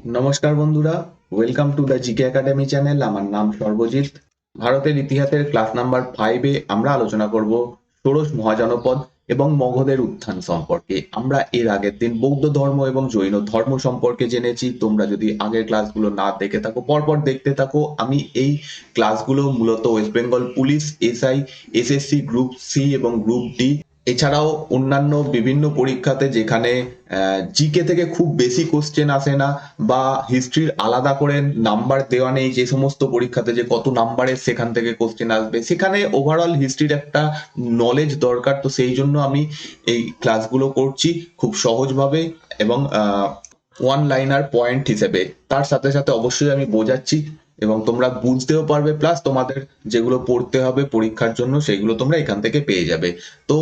নমস্কার বন্ধুরা, welcome to the GK academy channel. আমার নাম সর্বজিৎ। ভারতের ইতিহাসের ক্লাস নাম্বার 5-এ আমরা আলোচনা করব ষোড়শ মহাজনপদ এবং মগধের উত্থান সম্পর্কে। আমরা এর আগের দিন বৌদ্ধ ধর্ম এবং জৈন ধর্ম সম্পর্কে জেনেছি। তোমরা যদি আগের ক্লাসগুলো না দেখে থাকো, পরপর দেখতে থাকো। আমি এই ক্লাসগুলো মূলত West Bengal police, SI, SSC group C এবং গ্রুপ ডি, এছাড়াও অন্যান্য বিভিন্ন পরীক্ষাতে যেখানে জিকে থেকে খুব বেশি কোশ্চেন আসে না বা হিস্ট্রির আলাদা করে নাম্বার দেওয়া নেই, যে সমস্ত পরীক্ষাতে যে কত নাম্বারের সেখান থেকে কোশ্চেন আসবে, সেখানে ওভারঅল হিস্ট্রির একটা নলেজ দরকার। তো সেই জন্য আমি এই ক্লাসগুলো করছি খুব সহজভাবে এবং ওয়ান লাইনার পয়েন্ট হিসেবে। তার সাথে সাথে অবশ্যই আমি বোঝাচ্ছি এবং তোমরা বুঝতেও পারবে, প্লাস তোমাদের যেগুলো পড়তে হবে পরীক্ষার জন্য সেগুলো তোমরা এখান থেকে পেয়ে যাবে। তো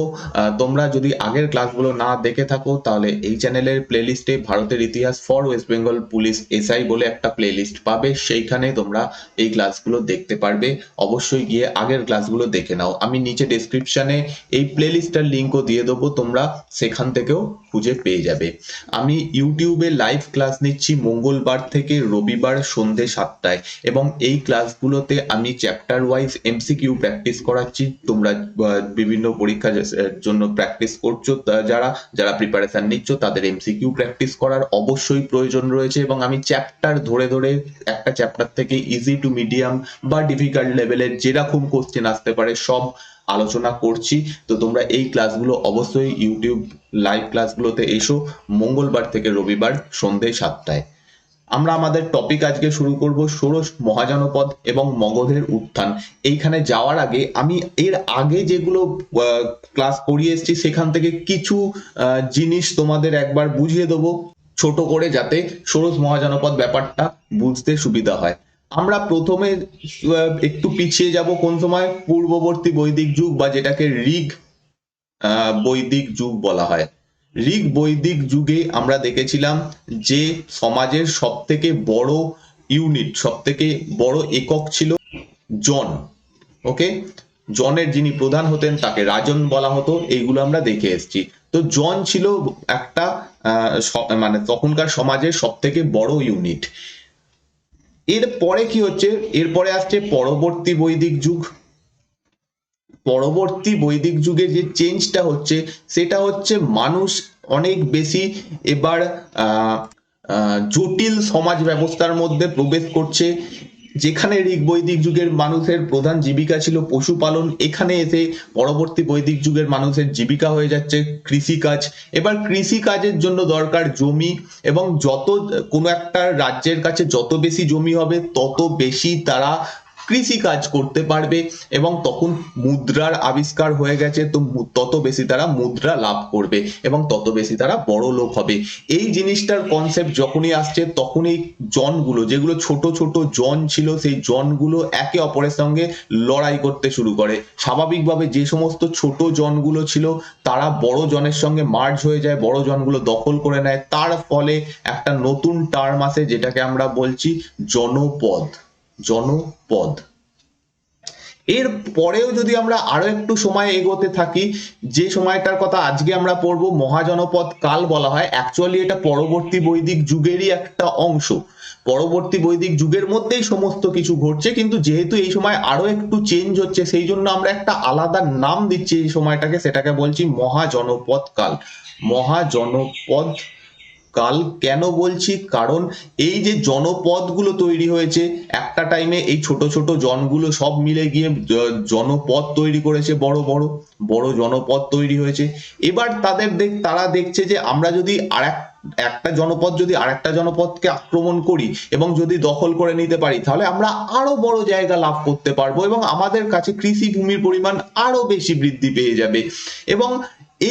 তোমরা যদি আগের ক্লাসগুলো না দেখে থাকো তাহলে এই চ্যানেলের প্লেলিস্টে ভারতের ইতিহাস for West Bengal police SI বলে একটা প্লেলিস্ট পাবে, সেইখানে তোমরা এই ক্লাসগুলো দেখতে পারবে। অবশ্যই গিয়ে আগের ক্লাসগুলো দেখে নাও। আমি নিচে ডেসক্রিপশনে এই প্লেলিস্টটার লিঙ্কও দিয়ে দেবো, তোমরা সেখান থেকেও খুঁজে পেয়ে যাবে। আমি ইউটিউবে লাইভ ক্লাস নিচ্ছি মঙ্গলবার থেকে রবিবার সন্ধে 7টায়, এবং এই ক্লাসগুলোতে আমি চ্যাপ্টার ওয়াইজ এমসিকিউ প্র্যাকটিস করাচ্ছি। তোমরা বিভিন্ন পরীক্ষার জন্য প্র্যাকটিস করছো, যারা যারা প্রিপারেশন নিচ্ছ তাদের এমসিকিউ প্র্যাকটিস করার অবশ্যই প্রয়োজন রয়েছে। এবং আমি চ্যাপ্টার ধরে ধরে একটা চ্যাপ্টার থেকে ইজি টু মিডিয়াম বা ডিফিকাল্ট লেভেলের যেরকম কোশ্চেন আসতে পারে সব আলোচনা করছি। তো তোমরা এই ক্লাসগুলো অবশ্যই ইউটিউব লাইভ ক্লাসগুলোতে এসো মঙ্গলবার থেকে রবিবার সন্ধে 7টায়। আমরা আমাদের টপিক আজকে শুরু করব ষোড়শ মহাজনপদ এবং মগধের উত্থান। এইখানে যাওয়ার আগে আমি এর আগে যেগুলো ক্লাস করিয়ে এসেছি সেখান থেকে কিছু জিনিস তোমাদের একবার বুঝিয়ে দেবো ছোট করে, যাতে ষোড়শ মহাজনপদ ব্যাপারটা বুঝতে সুবিধা হয়। আমরা প্রথমে একটু পিছিয়ে যাব কোন সময়, পূর্ববর্তী বৈদিক যুগ বা যেটাকে ঋগ বৈদিক যুগ বলা হয়। ঋগ বৈদিক যুগে আমরা দেখেছিলাম যে সমাজের সব থেকে বড় ইউনিট, সব থেকে বড় একক ছিল জন। ওকে, জনের যিনি প্রধান হতেন তাকে রাজন বলা হতো। এইগুলো আমরা দেখে এসেছি। তো জন ছিল একটা মানে তখনকার সমাজের সব থেকে বড় ইউনিট। এরপরে কি হচ্ছে, এরপরে আসছে পরবর্তী বৈদিক যুগ। পরবর্তী বৈদিক যুগে যে চেঞ্জটা হচ্ছে সেটা হচ্ছে মানুষ অনেক বেশি এবার জটিল সমাজ ব্যবস্থার মধ্যে প্রবেশ করছে। যেখানে ঋগ বৈদিক যুগের মানুষের প্রধান জীবিকা ছিল পশুপালন, এখানে এসে পরবর্তী বৈদিক যুগের মানুষের জীবিকা হয়ে যাচ্ছে কৃষিকাজ। এবার কৃষিকাজের জন্য দরকার জমি, এবং যত কোনো একটা রাজ্যের কাছে যত বেশি জমি হবে তত বেশি তারা কৃষি কাজ করতে পারবে, এবং তখন মুদ্রার আবিষ্কার হয়ে গেছে। তো তত বেশি তারা মুদ্রা লাভ করবে এবং তত বেশি তারা বড় লোক হবে। এই জিনিসটার কনসেপ্ট যখনই আসছে তখন এই জনগুলো, যেগুলো ছোট ছোট জন ছিল, সেই জনগুলো একে অপরের সঙ্গে লড়াই করতে শুরু করে। স্বাভাবিকভাবে যে সমস্ত ছোট জনগুলো ছিল তারা বড় জনের সঙ্গে মার্জ হয়ে যায়, বড় জনগুলো দখল করে নেয়। তার ফলে একটা নতুন টার্ম আসে যেটাকে আমরা বলছি জনপদ। জনপদ। এর পরেও যদি আমরা আরো একটু সময় এগোতে থাকি, যে সময়টার কথা আজকে আমরা পড়বো মহাজনপদ কাল বলা হয়, অ্যাকচুয়ালি এটা পরবর্তী বৈদিক যুগেরই একটা অংশ। পরবর্তী বৈদিক যুগের মধ্যেই সমস্ত কিছু ঘটছে, কিন্তু যেহেতু এই সময় আরো একটু চেঞ্জ হচ্ছে সেই জন্য আমরা একটা আলাদা নাম দিচ্ছি এই সময়টাকে, সেটাকে বলছি মহাজনপদ কাল। মহাজনপদ কাল কেন বলছি, কারণ এই যে জনপদগুলো তৈরি হয়েছে একটা টাইমে, এই ছোট ছোট জনগুলো সব মিলে গিয়ে জনপদ তৈরি করেছে, বড় বড় বড় জনপদ তৈরি হয়েছে। এবার তারা দেখছে যে আমরা যদি একটা জনপদ যদি আরেকটা জনপদকে আক্রমণ করি এবং যদি দখল করে নিতে পারি, তাহলে আমরা আরো বড় জায়গা লাভ করতে পারবো এবং আমাদের কাছে কৃষি ভূমির পরিমাণ আরো বেশি বৃদ্ধি পেয়ে যাবে। এবং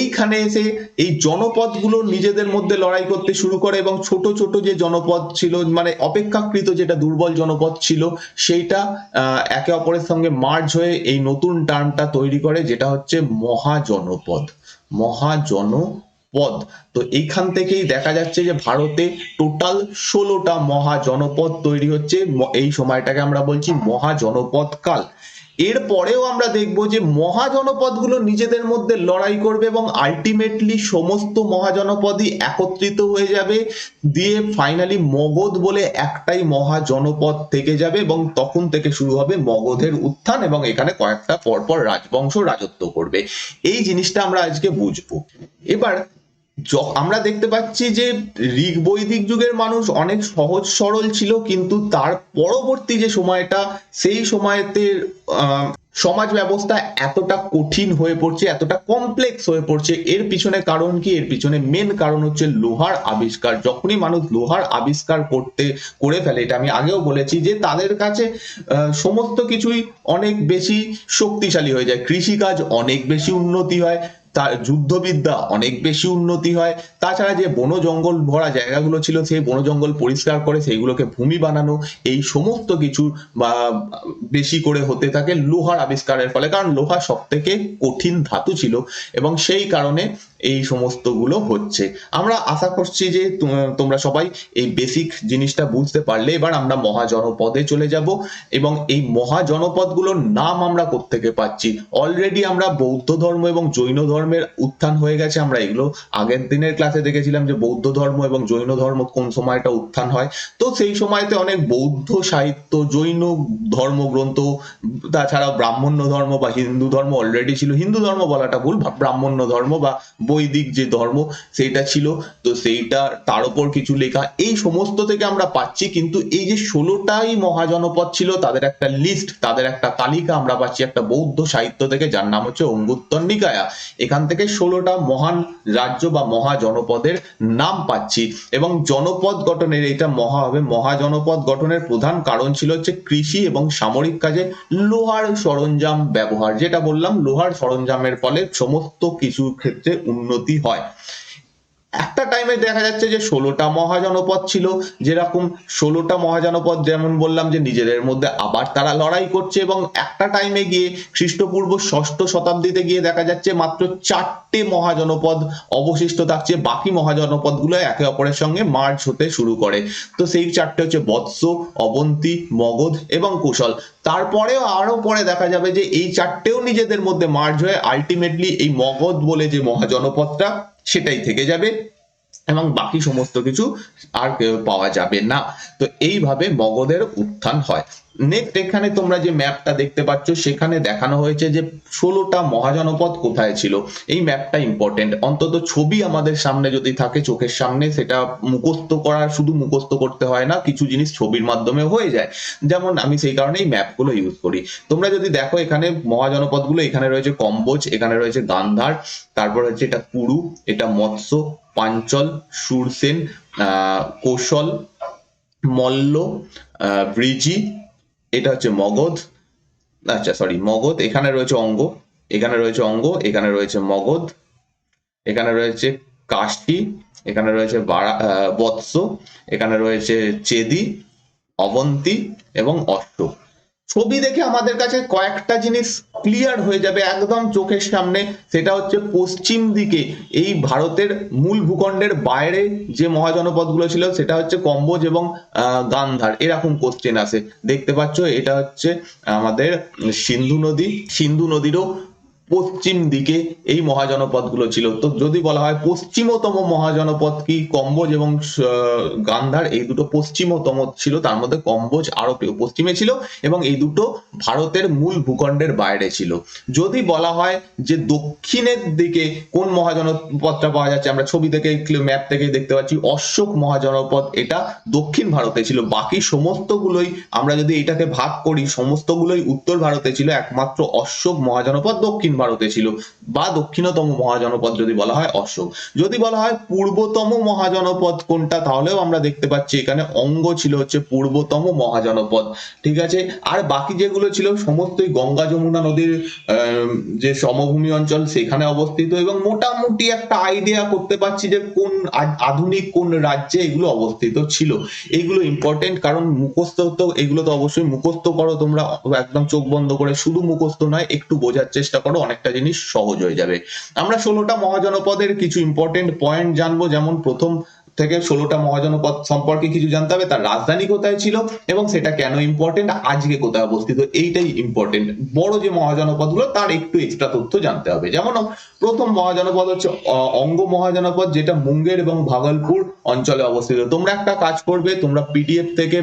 এইখানে এসে এই জনপদগুলো নিজেদের মধ্যে লড়াই করতে শুরু করে, এবং ছোট ছোট যে জনপদ ছিল, মানে অপেক্ষাকৃত যেটা দুর্বল জনপদ ছিল, সেইটা একে অপরের সঙ্গে মার্জ হয়ে এই নতুন টার্মটা তৈরি করে, যেটা হচ্ছে মহাজনপদ। মহাজনপদ। তো এইখান থেকেই দেখা যাচ্ছে যে ভারতে টোটাল 16টা মহাজনপদ তৈরি হচ্ছে। এই সময়টাকে আমরা বলছি মহাজনপদ কাল। এরপরেও আমরা দেখব যে মহাজনপদগুলো নিজেদের মধ্যে লড়াই করবে এবং আলটিমেটলি সমস্ত মহাজনপদই একত্রিত হয়ে যাবে, দিয়ে ফাইনালি মগধ বলে একটাই মহাজনপদ থেকে যাবে এবং তখন থেকে শুরু হবে মগধের উত্থান এবং এখানে কয়েকটা পরপর রাজবংশ রাজত্ব করবে। এই জিনিসটা আমরা আজকে বুঝবো। এবার আমরা দেখতে পাচ্ছি যে ঋগ বৈদিক যুগের মানুষ অনেক সহজ সরল ছিল, কিন্তু তার পরবর্তী যে সময়টা, সেই সময়তে সমাজ ব্যবস্থা এতটা কঠিন হয়ে পড়ছে, এতটা কমপ্লেক্স হয়ে পড়ছে। এর পিছনে কারণ কি? এর পিছনে মেন কারণ হচ্ছে লোহার আবিষ্কার। যখনই মানুষ লোহার আবিষ্কার করে ফেলে, এটা আমি আগেও বলেছি যে তাদের কাছে সমস্ত কিছুই অনেক বেশি শক্তিশালী হয়ে যায়, কৃষিকাজ অনেক বেশি উন্নতি হয়, তার যুদ্ধবিদ্যা অনেক বেশি উন্নতি হয়, তাছাড়া যে বন জঙ্গল ভরা জায়গাগুলো ছিল সেই বন জঙ্গল পরিষ্কার করে সেইগুলোকে ভূমি বানানো, এই সমস্ত কিছু বা বেশি করে হতে থাকে লোহার আবিষ্কারের ফলে, কারণ লোহা সব থেকে কঠিন ধাতু ছিল এবং সেই কারণে এই সমস্তগুলো হচ্ছে। আমরা আশা করছি যে তোমরা সবাই এই বেসিক জিনিসটা বুঝতে পারলে। এবার আমরা মহাজনপদে চলে যাব এবং এই মহাজনপদগুলোর নাম আমরা কোত্থেকে পাচ্ছি। অলরেডি আমরা বৌদ্ধ ধর্ম এবং জৈন ধর্মের উত্থান হয়ে গেছে, আমরা এগুলো আগের দিনের ক্লাসে দেখেছিলাম যে বৌদ্ধ ধর্ম এবং জৈন ধর্ম কোন সময়টা উত্থান হয়। তো সেই সময়তে অনেক বৌদ্ধ সাহিত্য, জৈন ধর্মগ্রন্থ, তাছাড়া ব্রাহ্মণ্য ধর্ম বা হিন্দু ধর্ম অলরেডি ছিল, হিন্দু ধর্ম বলাটা ভুল, ব্রাহ্মণ্য ধর্ম বা বৈদিক যে ধর্ম সেইটা ছিল, তো সেইটা তার উপর কিছু লেখা, এই সমস্ত থেকে আমরা পাচ্ছি। কিন্তু এই যে 16টাই মহাজনপদ ছিল তাদের একটা লিস্ট, তাদের একটা তালিকা আমরা পাচ্ছি একটা বৌদ্ধ সাহিত্য থেকে, যার নাম হচ্ছে অঙ্গুত্তর নিকায়া। এখান থেকে 16টা মহান রাজ্য বা মহাজনপদের নাম পাচ্ছি এবং জনপদ গঠনের, এটা মহাজনপদ গঠনের প্রধান কারণ ছিল হচ্ছে কৃষি এবং সামরিক কাজে লোহার সরঞ্জাম ব্যবহার। যেটা বললাম, লোহার সরঞ্জামের ফলে সমস্ত কিছু ক্ষেত্রে উন্নতি হয়। একটা টাইমে দেখা যাচ্ছে যে 16টা মহাজনপদ ছিল, যেরকম 16টা মহাজনপদ যেমন বললাম যে নিজেদের মধ্যে আবার তারা লড়াই করছে এবং একটা টাইমে গিয়ে খ্রিস্টপূর্ব 6ষ্ঠ শতাব্দীতে গিয়ে দেখা যাচ্ছে মাত্র 4টে মহাজনপদ অবশিষ্ট থাকছে, বাকি মহাজনপদগুলো একে অপরের সঙ্গে মার্জ হতে শুরু করে। তো সেই 4টে হচ্ছে বৎস, অবন্তী, মগধ এবং কুশল। তারপরেও আরো পরে দেখা যাবে যে এই 4টেও নিজেদের মধ্যে মার্জ হয়ে আলটিমেটলি এই মগধ বলে যে মহাজনপদটা সেটাই থেকে যাবে এবং বাকি সমস্ত কিছু আর পাওয়া যাবে না। তো এইভাবে মগধের উত্থান হয়। নেক্সট এখানে তোমরা যে ম্যাপটা দেখতে পাচ্ছ সেখানে দেখানো হয়েছে যে 16টা মহাজনপদ কোথায় ছিল। এই ম্যাপটা ইম্পর্টেন্ট, অন্তত ছবি আমাদের সামনে যদি থাকে চোখের সামনে, সেটা মুখস্থ করার, শুধু মুখস্থ করতে হয় না, কিছু জিনিস ছবির মাধ্যমে হয়ে যায়। যেমন আমি সেই কারণে এই ম্যাপগুলো ইউজ করি। তোমরা যদি দেখো এখানে মহাজনপদগুলো, এখানে রয়েছে কম্বোজ, এখানে রয়েছে গান্ধার, তারপর হচ্ছে এটা কুরু, এটা মৎস্য, পাঞ্চল, সুরসেন, কৌশল, মল্ল, ব্রিজি, এটা হচ্ছে মগধ, আচ্ছা সরি মগধ, এখানে রয়েছে অঙ্গ, এখানে রয়েছে অঙ্গ, এখানে রয়েছে মগধ, এখানে রয়েছে কাশী, এখানে রয়েছে বৎস, এখানে রয়েছে চেদি, অবন্তী এবং অশোক। ছবি দেখে আমাদের কাছে কয়েকটা জিনিস ক্লিয়ার হয়ে যাবে একদম চোখের সামনে। সেটা হচ্ছে পশ্চিম দিকে এই ভারতের মূল ভূখণ্ডের বাইরে যে মহাজনপদগুলো ছিল সেটা হচ্ছে কম্বোজ এবং গান্ধার, এরকম কোশ্চেন আসে। দেখতে পাচ্ছ এটা হচ্ছে আমাদের সিন্ধু নদী, সিন্ধু নদীরও পশ্চিম দিকে এই মহাজনপদগুলো ছিল। তো যদি বলা হয় পশ্চিমতম মহাজনপদ কি, কম্বোজ এবং গান্ধার, এই দুটো পশ্চিমতম ছিল, তার মধ্যে কম্বোজ আরো পশ্চিমে ছিল এবং এই দুটো ভারতের মূল ভূখণ্ডের বাইরে ছিল। যদি বলা হয় যে দক্ষিণের দিকে কোন মহাজনপদটা পাওয়া যাচ্ছে, আমরা ছবি থেকে ম্যাপ থেকে দেখতে পাচ্ছি অশোক মহাজনপদ, এটা দক্ষিণ ভারতে ছিল। বাকি সমস্তগুলোই আমরা যদি এটাকে ভাগ করি, সমস্তগুলোই উত্তর ভারতে ছিল, একমাত্র অশোক মহাজনপদ দক্ষিণ ভারতে ছিল, বা দক্ষিণতম মহাজনপদ যদি বলা হয় অশোক। যদি বলা হয় পূর্বতম মহাজনপদ কোনটা, তাহলেও আমরা দেখতে পাচ্ছি এখানে অঙ্গ ছিল হচ্ছে পূর্বতম মহাজনপদ, ঠিক আছে। আর বাকি যেগুলো ছিল সমস্তই গঙ্গা যমুনা নদীর যে সমভূমি অঞ্চল সেখানে অবস্থিত এবং মোটামুটি একটা আইডিয়া করতে পারছি যে কোন আধুনিক কোন রাজ্যে এগুলো অবস্থিত ছিল। এইগুলো ইম্পর্টেন্ট, কারণ মুখস্থ তো এগুলো তো অবশ্যই মুখস্থ করো তোমরা একদম চোখ বন্ধ করে, শুধু মুখস্থ নয়, একটু বোঝার চেষ্টা করো, অনেকটা জিনিস সহজ হয়ে যাবে। আমরা 16টা মহাজনপদের কিছু ইম্পর্টেন্ট পয়েন্ট জানবো, যেমন প্রথম থেকে 16টা মহাজনপদ সম্পর্কে কিছু জানতে হবে, তার রাজধানী কোথায় ছিল এবং সেটা কেন ইম্পর্টেন্ট, আজকে কোথায় অবস্থিত, এইটাই ইম্পর্টেন্ট। বড় যে মহাজনপদগুলো তার একটু এক্সট্রা তথ্য জানতে হবে। যেমন প্রথম মহাজনপদ হচ্ছে অঙ্গ মহাজনপদ, যেটা মুঙ্গের এবং ভাগলপুর অঞ্চলে অবস্থিত। তোমরা একটা কাজ করবে, তোমরা পিডিএফ থেকে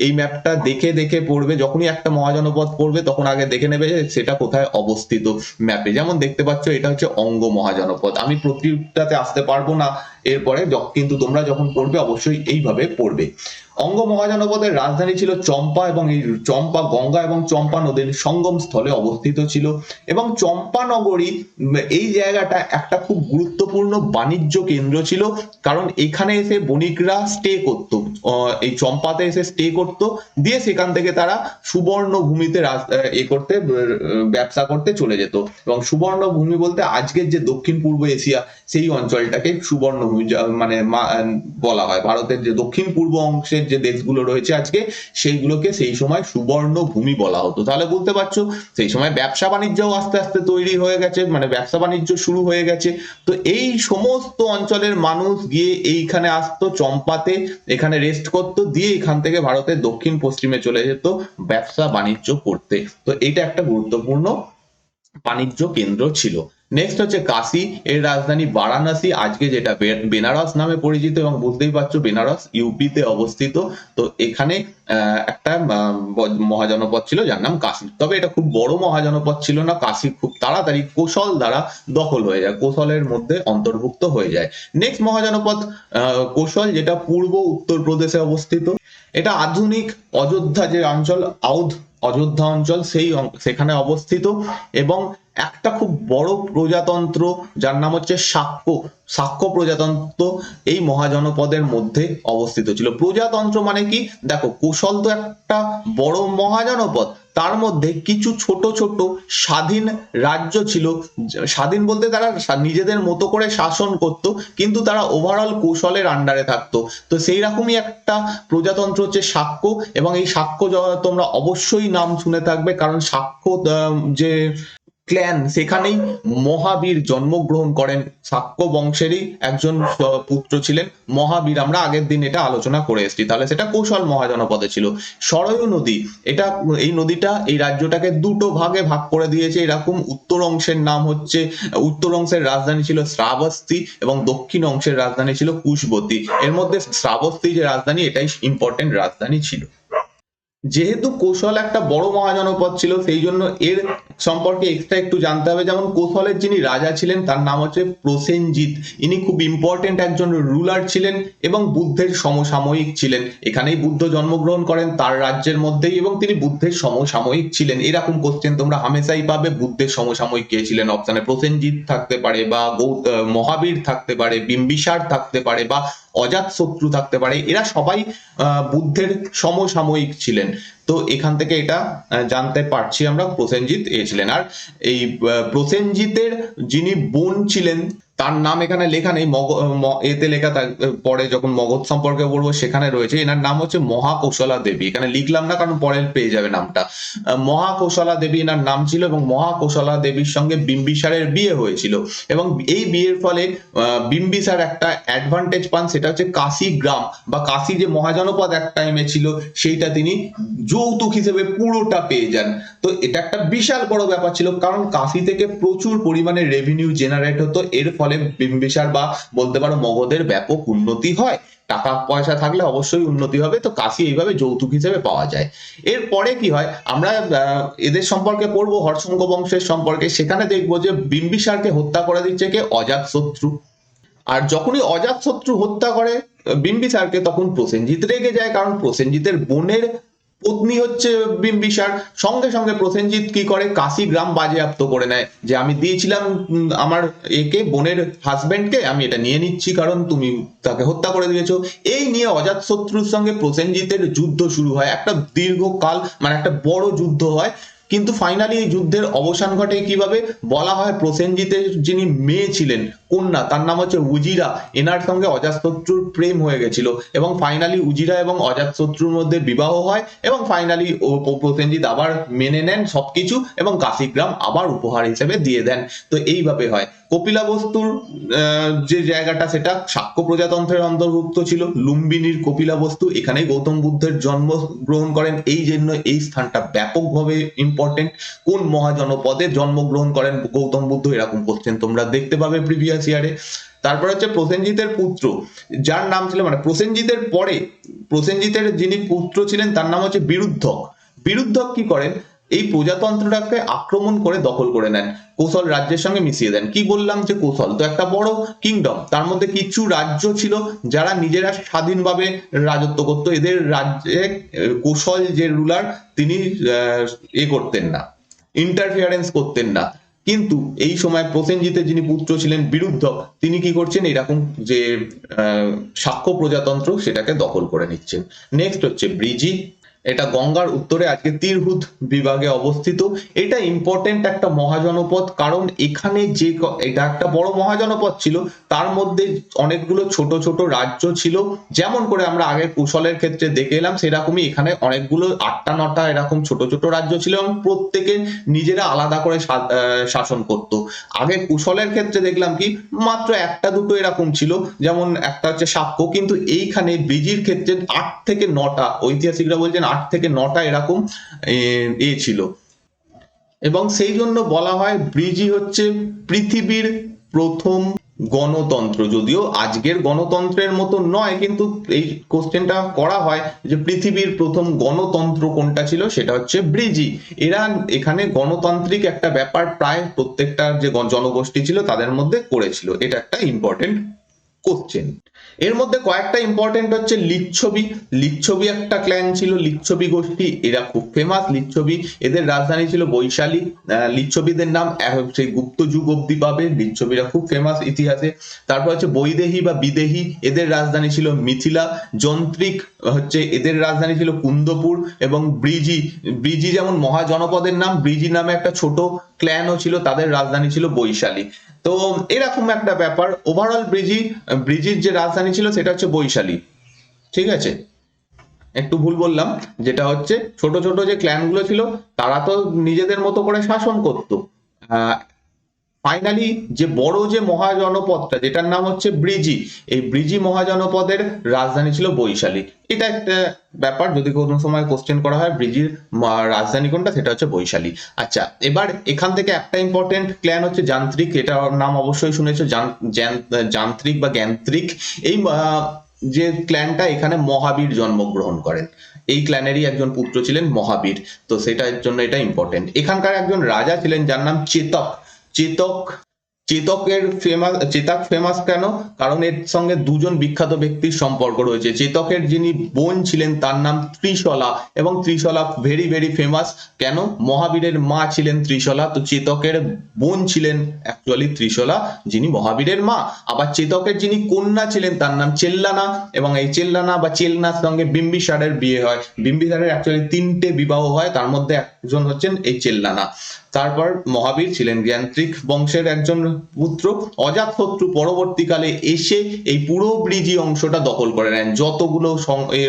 এই ম্যাপটা দেখে দেখে পড়বে। যখনই একটা মহাজনপদ পড়বে তখন আগে দেখে নেবে যে সেটা কোথায় অবস্থিত ম্যাপে। যেমন দেখতে পাচ্ছ এটা হচ্ছে অঙ্গ মহাজনপদ। আমি প্রতিটাতে আসতে পারবো না এরপরে, কিন্তু তোমরা যখন পড়বে অবশ্যই এইভাবে পড়বে। অঙ্গ মহাজনপদের রাজধানী ছিল চম্পা এবং এই চম্পা গঙ্গা এবং চম্পা নদীর সঙ্গম স্থলে অবস্থিত ছিল। এবং চম্পানগরী এই জায়গাটা একটা খুব গুরুত্বপূর্ণ বাণিজ্য কেন্দ্র ছিল, কারণ এখানে এসে বণিকরা স্টে করত, এই চম্পাতে এসে স্টে করত, দিয়ে সেখান থেকে তারা সুবর্ণভূমিতে ব্যবসা করতে চলে যেত। এবং সুবর্ণভূমি বলতে আজকের যে দক্ষিণ পূর্ব এশিয়া সেই অঞ্চলটাকে সুবর্ণভূমি মানে বলা হয়। ভারতের যে দক্ষিণ পূর্ব অংশের যে দেশগুলো রয়েছে আজকে, সেইগুলোকে সেই সময় সুবর্ণভূমি বলা হতো। তাহলে বলতে পারছো সেই সময় ব্যবসা বাণিজ্যও আস্তে আস্তে তৈরি হয়ে গেছে, মানে ব্যবসা বাণিজ্য শুরু হয়ে গেছে। তো এই সমস্ত অঞ্চলের মানুষ গিয়ে এইখানে আসতো চম্পাতে, এখানে রেস্ট করতো, দিয়ে এখান থেকে ভারতের দক্ষিণ পশ্চিমে চলে যেত ব্যবসা বাণিজ্য করতে। তো এটা একটা গুরুত্বপূর্ণ বাণিজ্য কেন্দ্র ছিল। নেক্সট হচ্ছে কাশী, এর রাজধানী বারাণসী, আজকে যেটা বেনারস নামে পরিচিত, এবং বুঝতেই পারছো বেনারস ইউপিতে অবস্থিত। তো এখানে একটা মহাজনপদ ছিল যার নাম কাশী। তবে এটা খুব বড় মহাজনপদ ছিল না, কাশী খুব তাড়াতাড়ি কোশল দ্বারা দখল হয়ে যায়, কোশলের মধ্যে অন্তর্ভুক্ত হয়ে যায়। নেক্সট মহাজনপদ কোশল, যেটা পূর্ব উত্তরপ্রদেশে অবস্থিত। এটা আধুনিক অযোধ্যা যে অঞ্চল, অযোধ্যা অঞ্চল সেখানে অবস্থিত। এবং একটা খুব বড় প্রজাতন্ত্র যার নাম হচ্ছে শাক্য প্রজাতন্ত্র এই মহাজনপদের মধ্যে অবস্থিত ছিল। প্রজাতন্ত্র মানে কি, দেখো কোশল তো একটা বড় মহাজনপদ, তার মধ্যে কিছু ছোট ছোট স্বাধীন রাজ্য ছিল। স্বাধীন বলতে তারা নিজেদের মতো করে শাসন করত, কিন্তু তারা ওভারঅল কোশলের আন্ডারে থাকতো। তো সেই রকমই একটা প্রজাতন্ত্র হচ্ছে শাক্য। এবং এই শাক্য তোমরা অবশ্যই নাম শুনে থাকবে, কারণ শাক্য যে ক্ল্যান, সেখানেই মহাবীর জন্মগ্রহণ করেন। শাক্য বংশেরই একজন পুত্র ছিলেন মহাবীর, আমরা আগের দিন এটা আলোচনা করে এসেছি। তাহলে সেটা কৌশল মহাজনপদে ছিল। সরয়ু নদী, এই নদীটা এই রাজ্যটাকে দুটো ভাগে ভাগ করে দিয়েছে। এরকম উত্তর অংশের নাম হচ্ছে, উত্তর অংশের রাজধানী ছিল শ্রাবস্তী এবং দক্ষিণ অংশের রাজধানী ছিল কুশবতী। এর মধ্যে শ্রাবস্তী যে রাজধানী, এটাই ইম্পর্টেন্ট রাজধানী ছিল। যেহেতু কোশল একটা বড় মহাজনপদ ছিল, সেই জন্য এর সম্পর্কে এক্সট্রা একটু জানতে হবে। যেমন কোশলের যিনি রাজা ছিলেন তার নাম হচ্ছে প্রসেনজিৎ। ইনি খুব ইম্পর্টেন্ট একজন রুলার ছিলেন এবং বুদ্ধের সমসাময়িক ছিলেন। এখানেই বুদ্ধ জন্মগ্রহণ করেন তার রাজ্যের মধ্যেই, এবং তিনি বুদ্ধের সমসাময়িক ছিলেন। এরকম কোশ্চেন তোমরা হামেশাই পাবে, বুদ্ধের সমসাময়িক কে ছিলেন অপশনে। প্রসেনজিৎ থাকতে পারে, বা মহাবীর থাকতে পারে, বিম্বিসার থাকতে পারে, বা অজাতশত্রু থাকতে পারে। এরা সবাই বুদ্ধের সমসাময়িক ছিলেন। তো এখান থেকে এটা জানতে পারছি আমরা প্রসেনজিৎ ছিলেন। আর এই প্রসেনজিতের যিনি বোন ছিলেন তার নাম এখানে লেখা নেই, এতে লেখা পরে যখন মগধ সম্পর্কে বলবো সেখানে রয়েছে। এনার নাম হচ্ছে মহাকৌশলা দেবী। এখানে লিখলাম না কারণ পরে পেয়ে যাবে নামটা। মহাকৌশলা দেবী এনার নাম ছিল, এবং মহাকৌশলা দেবীর সঙ্গে বিম্বিসারের বিয়ে হয়েছিল। এবং এই বিয়ের ফলে বিম্বিসার একটা অ্যাডভান্টেজ পান, সেটা হচ্ছে কাশী গ্রাম বা কাশী যে মহাজনপদ এক টাইমে ছিল সেইটা তিনি যৌতুক হিসেবে পুরোটা পেয়ে যান। তো এটা একটা বিশাল বড় ব্যাপার ছিল, কারণ কাশী থেকে প্রচুর পরিমাণে রেভিনিউ জেনারেট হতো। এর ফলে বিম্বিসার বা বলতে পারো মগধের ব্যাপক উন্নতি হয়। টাকা পয়সা থাকলে অবশ্যই উন্নতি হবে। তো কাশী এইভাবে যৌতুক হিসেবে পাওয়া যায়। এরপরে কি হয়, আমরা এদের সম্পর্কে পড়বো, হর্ষঙ্গ বংশের সম্পর্কে। সেখানে দেখবো যে বিম্বিসারকে হত্যা করে দিচ্ছে কে, অজাতশত্রু। আর যখনই অজাতশত্রু হত্যা করে বিম্বিসারকে, তখন প্রসেনজিৎ রেগে যায়, কারণ প্রসেনজিতের বোনের পত্নী হচ্ছে বিম্বিসার। সঙ্গে সঙ্গে প্রসেনজিৎ কি করে, কাশী গ্রাম বাজেয়াপ্ত করে নেয়, যে আমি দিয়েছিলাম আমার একে, বোনের হাজবেন্ডকে, আমি এটা নিয়ে নিচ্ছি কারণ তুমি তাকে হত্যা করে দিয়েছো। এই নিয়ে অজাতশত্রুর সঙ্গে প্রসেনজিতের যুদ্ধ শুরু হয়। একটা দীর্ঘকাল, মানে একটা বড় যুদ্ধ হয়। কিন্তু ফাইনালি এই যুদ্ধের অবসান ঘটে কিভাবে, বলা হয় প্রসেনজিতের যিনি মেয়ে ছিলেন কন্যা, তার নাম হচ্ছে উজিরা, এনার সঙ্গে অজাতশত্রুর প্রেম হয়ে গেছিল এবং ফাইনালি উজিরা এবং অজাতশত্রুর মধ্যে বিবাহ হয় এবং ফাইনালি প্রসেনজিৎ আবার মেনে নেন সবকিছু এবং কাশিগ্রাম আবার উপহার হিসেবে দিয়ে দেন। তো এইভাবে হয়। কপিলাবস্তুর যে জায়গাটা সেটা শাক্য প্রজাতন্ত্রের অন্তর্ভুক্ত ছিল, লুম্বিনীর কপিলাবস্তু, এখানেই গৌতম বুদ্ধের জন্ম গ্রহণ করেন, এই জন্য এই স্থানটা ব্যাপকভাবে ইম্পর্টেন্ট। কোন মহাজনপদে জন্মগ্রহণ করেন গৌতম বুদ্ধ, এরকম কোশ্চেন তোমরা দেখতে পাবে প্রিভিয়াস ইয়ারে। তারপর হচ্ছে প্রসেনজিতের পুত্র, যার নাম ছিল মানে প্রসেনজিতের পরে প্রসেনজিতের যিনি পুত্র ছিলেন তার নাম হচ্ছে বিরুদ্ধক। বিরুদ্ধক কি করেন, এই প্রজাতন্ত্রটাকে আক্রমণ করে দখল করে নেন, কোশল রাজ্যের সঙ্গে মিশিয়ে দেন। কি বললাম যে কোশল তো একটা বড় কিংডম, তার মধ্যে কিছু রাজ্য ছিল যারা নিজেরা স্বাধীনভাবে রাজত্ব করত, এদের রাজ্যে কোশল যে রুলার তিনি করতেন না, ইন্টারফিয়ারেন্স করতেন না। কিন্তু এই সময় প্রসেনজিতের যিনি পুত্র ছিলেন বিরুদ্ধক, তিনি কি করছেন, এরকম যে শাক্য প্রজাতন্ত্র সেটাকে দখল করে নিচ্ছেন। নেক্সট হচ্ছে ব্রিজি, এটা গঙ্গার উত্তরে আজকে তিরহুত বিভাগে অবস্থিত। এটা ইম্পর্টেন্ট একটা মহাজনপদ, কারণ এখানে যে এটা একটা বড় মহাজনপদ ছিল, তার মধ্যে অনেকগুলো ছোট ছোট রাজ্য ছিল, যেমন করে আমরা আগে কুশলের ক্ষেত্রে দেখে এলাম সেরকমই এখানে অনেকগুলো 8টা 9টা এরকম ছোট ছোট রাজ্য ছিল এবং প্রত্যেকে নিজেরা আলাদা করে শাসন করত। আগে কুশলের ক্ষেত্রে দেখলাম কি মাত্র 1টা 2টো এরকম ছিল, যেমন একটা হচ্ছে শাক্য, কিন্তু এইখানে ব্রিজির ক্ষেত্রে 8 থেকে 9টা, ঐতিহাসিকরা বলছেন 8 থেকে 9টা এরকম ছিল। এবং সেই জন্য বলা হয় ব্রিজি হচ্ছে পৃথিবীর প্রথম গণতন্ত্র। যদিও আজকের গণতন্ত্রের মতো নয়, কিন্তু এই কোশ্চেনটা করা হয় যে পৃথিবীর প্রথম গণতন্ত্র কোনটা ছিল, সেটা হচ্ছে ব্রিজি। এরা এখানে গণতান্ত্রিক একটা ব্যাপার প্রায় প্রত্যেকটা যে জনগোষ্ঠী ছিল তাদের মধ্যে করেছিল। এটা একটা ইম্পর্টেন্ট কোশ্চেন। এর মধ্যে কয়েকটা ইম্পর্টেন্ট হচ্ছে লিচ্ছবি। লিচ্ছবি একটা ক্ল্যান ছিল, লিচ্ছবি গোষ্ঠী, এরা খুব ফেমাস। লিচ্ছবি, এদের রাজধানী ছিল বৈশালী। লিচ্ছবিদের নাম সেই গুপ্ত যুগ অব্দি পাবে, লিচ্ছবিরা খুব ফেমাস ইতিহাসে। তারপর হচ্ছে বৈদেহী বা বিদেহী, এদের রাজধানী ছিল মিথিলা। যন্ত্রিক হচ্ছে এদের রাজধানী ছিল কুন্দপুর। এবং ব্রিজি, ব্রিজি যেমন মহাজনপদের নাম, ব্রিজি নামে একটা ছোট ক্ল্যানও ছিল, তাদের রাজধানী ছিল বৈশালী। তো এরকম একটা ব্যাপার। ওভারঅল ব্রিজির যে রাজধানী ছিল সেটা হচ্ছে বৈশালী। ঠিক আছে, একটু ভুল বললাম, যেটা হচ্ছে ছোট ছোট যে ক্ল্যান গুলো ছিল তারা তো নিজেদের মতো করে শাসন করতো। ফাইনালি যে বড় যে মহাজনপদটা যেটার নাম হচ্ছে ব্রিজি, এই ব্রিজি মহাজনপদের রাজধানী ছিল বৈশালী। এটা একটা ব্যাপার, যদি কোনো সময় কোশ্চেন করা হয় ব্রিজির রাজধানী কোনটা, সেটা হচ্ছে বৈশালী। আচ্ছা, এবার এখান থেকে একটা ইম্পর্টেন্ট ক্ল্যান হচ্ছে যান্ত্রিক, এটার নাম অবশ্যই শুনেছো, যান্ত্রিক বা জ্ঞান্ত্রিক। এই যে ক্ল্যানটা, এখানে মহাবীর জন্মগ্রহণ করেন, এই ক্ল্যানেরই একজন পুত্র ছিলেন মহাবীর। তো সেটার জন্য এটা ইম্পর্টেন্ট। এখানকার একজন রাজা ছিলেন যার নাম চেতক। চেতক, চেতক ফেমাস কেন, কারণ এর সঙ্গে দুজন বিখ্যাত ব্যক্তির সম্পর্ক রয়েছে। চেতকের যিনি বোন ছিলেন তার নাম ত্রিশলা, এবং ত্রিশলা ভেরি ভেরি ফেমাস। কেন, মহাবীরের মা ছিলেন ত্রিশলা, তো চেতকের বোন ছিলেন অ্যাকচুয়ালি ত্রিশলা, যিনি মহাবীরের মা। আবার চেতকের যিনি কন্যা ছিলেন তার নাম চেল্লানা, এবং এই চেল্লানা বা চেলনার সঙ্গে বিম্বিসারের বিয়ে হয়। বিম্বিসারের অ্যাকচুয়ালি 3টে বিবাহ হয়, তার মধ্যে একজন হচ্ছেন এই চেল্লানা। তারপর মহাবীর ছিলেন জ্ঞান্ত্রিক বংশের একজন পুত্র। অজাতশত্রু পরবর্তীকালে এসে এই পুরো ব্রিজি অংশটা দখল করে নেন, যতগুলো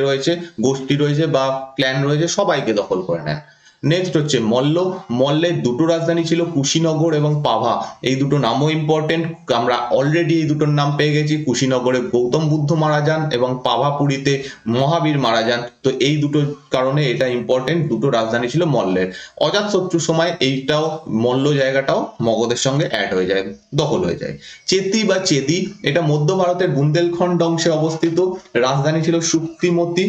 রয়েছে গোষ্ঠী রয়েছে বা ক্ল্যান রয়েছে সবাইকে দখল করে নেন। নেক্সট হচ্ছে মল্ল। মল্লের 2টো রাজধানী ছিল, কুশীনগর এবং পাভা। এই দুটো নামও ইম্পর্টেন্ট, আমরা অলরেডি এই দুটোর নাম পেয়ে গেছি। কুশীনগরে গৌতম বুদ্ধ মারা যান এবং পাভাপুরীতে মহাবীর মারা যান। তো এই দুটো কারণে এটা ইম্পর্টেন্ট, দুটো রাজধানী ছিল মল্লের। অজাতশত্রুর সময় এইটাও মল্ল জায়গাটাও মগধের সঙ্গে অ্যাড হয়ে যায়, দখল হয়ে যায়। চেতি বা চেদি, এটা মধ্য ভারতের বুন্দেলখণ্ড অংশে অবস্থিত, রাজধানী ছিল শুক্তিমতি,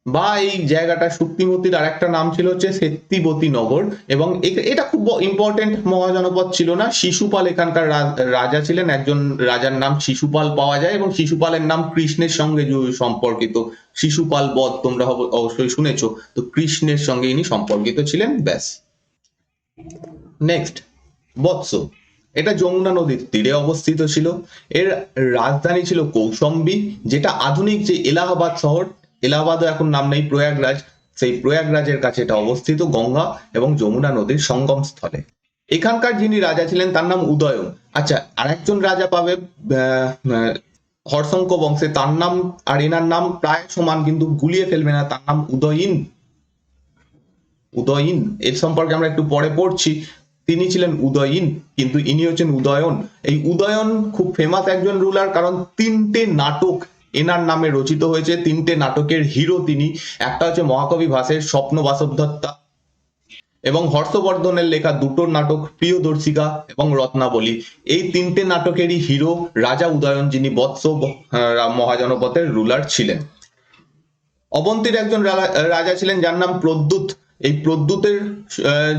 বা এই জায়গাটা শুক্তিমতির আরেকটা নাম ছিল হচ্ছে সেত্তিবতী নগর। এবং এটা খুব ইম্পর্টেন্ট মহাজনপদ ছিল না। শিশুপাল এখানকার রাজা ছিলেন, একজন রাজার নাম শিশুপাল পাওয়া যায়, এবং শিশুপালের নাম কৃষ্ণের সঙ্গে সম্পর্কিত। শিশুপাল বধ তোমরা অবশ্যই শুনেছো, তো কৃষ্ণের সঙ্গে ইনি সম্পর্কিত ছিলেন, ব্যাস। নেক্সট বৎস, এটা যমুনা নদীর তীরে অবস্থিত ছিল। এর রাজধানী ছিল কৌশম্বী, যেটা আধুনিক যে এলাহাবাদ শহর, এলাহাবাদও এখন নাম নেই, প্রয়াগরাজ, সেই প্রয়াগরাজের কাছে এটা অবস্থিত, গঙ্গা এবং যমুনা নদীর সঙ্গম স্থলে। এখানকার যিনি রাজা ছিলেন তার নাম উদয়ন। আচ্ছা, আরেকজন রাজা পাবে হর্ষঙ্ক বংশে, তার নাম আর এনার নাম প্রায় সমান, কিন্তু গুলিয়ে ফেলবে না, তার নাম উদয়ীন। উদয়ীন এর সম্পর্কে আমরা একটু পরে পড়ছি। তিনি ছিলেন উদয়ীন, কিন্তু ইনি হচ্ছেন উদয়ন। এই উদয়ন খুব ফেমাস একজন রুলার, কারণ 3টে নাটক এনার নামে রচিত হয়েছে। 3টে নাটকের হিরো তিনি। একটা হচ্ছে মহাকবি ভাসের স্বপ্ন বাসবদত্তা, এবং হর্ষবর্ধনের লেখা 2টো নাটক প্রিয়দর্শিকা এবং রত্নাবলী। এই 3টে নাটকেরই হিরো রাজা উদয়ন, যিনি বৎস মহাজনপদের রুলার ছিলেন। অবন্তীর একজন রাজা ছিলেন যার নাম প্রদ্যুৎ। এই প্রদ্যুতের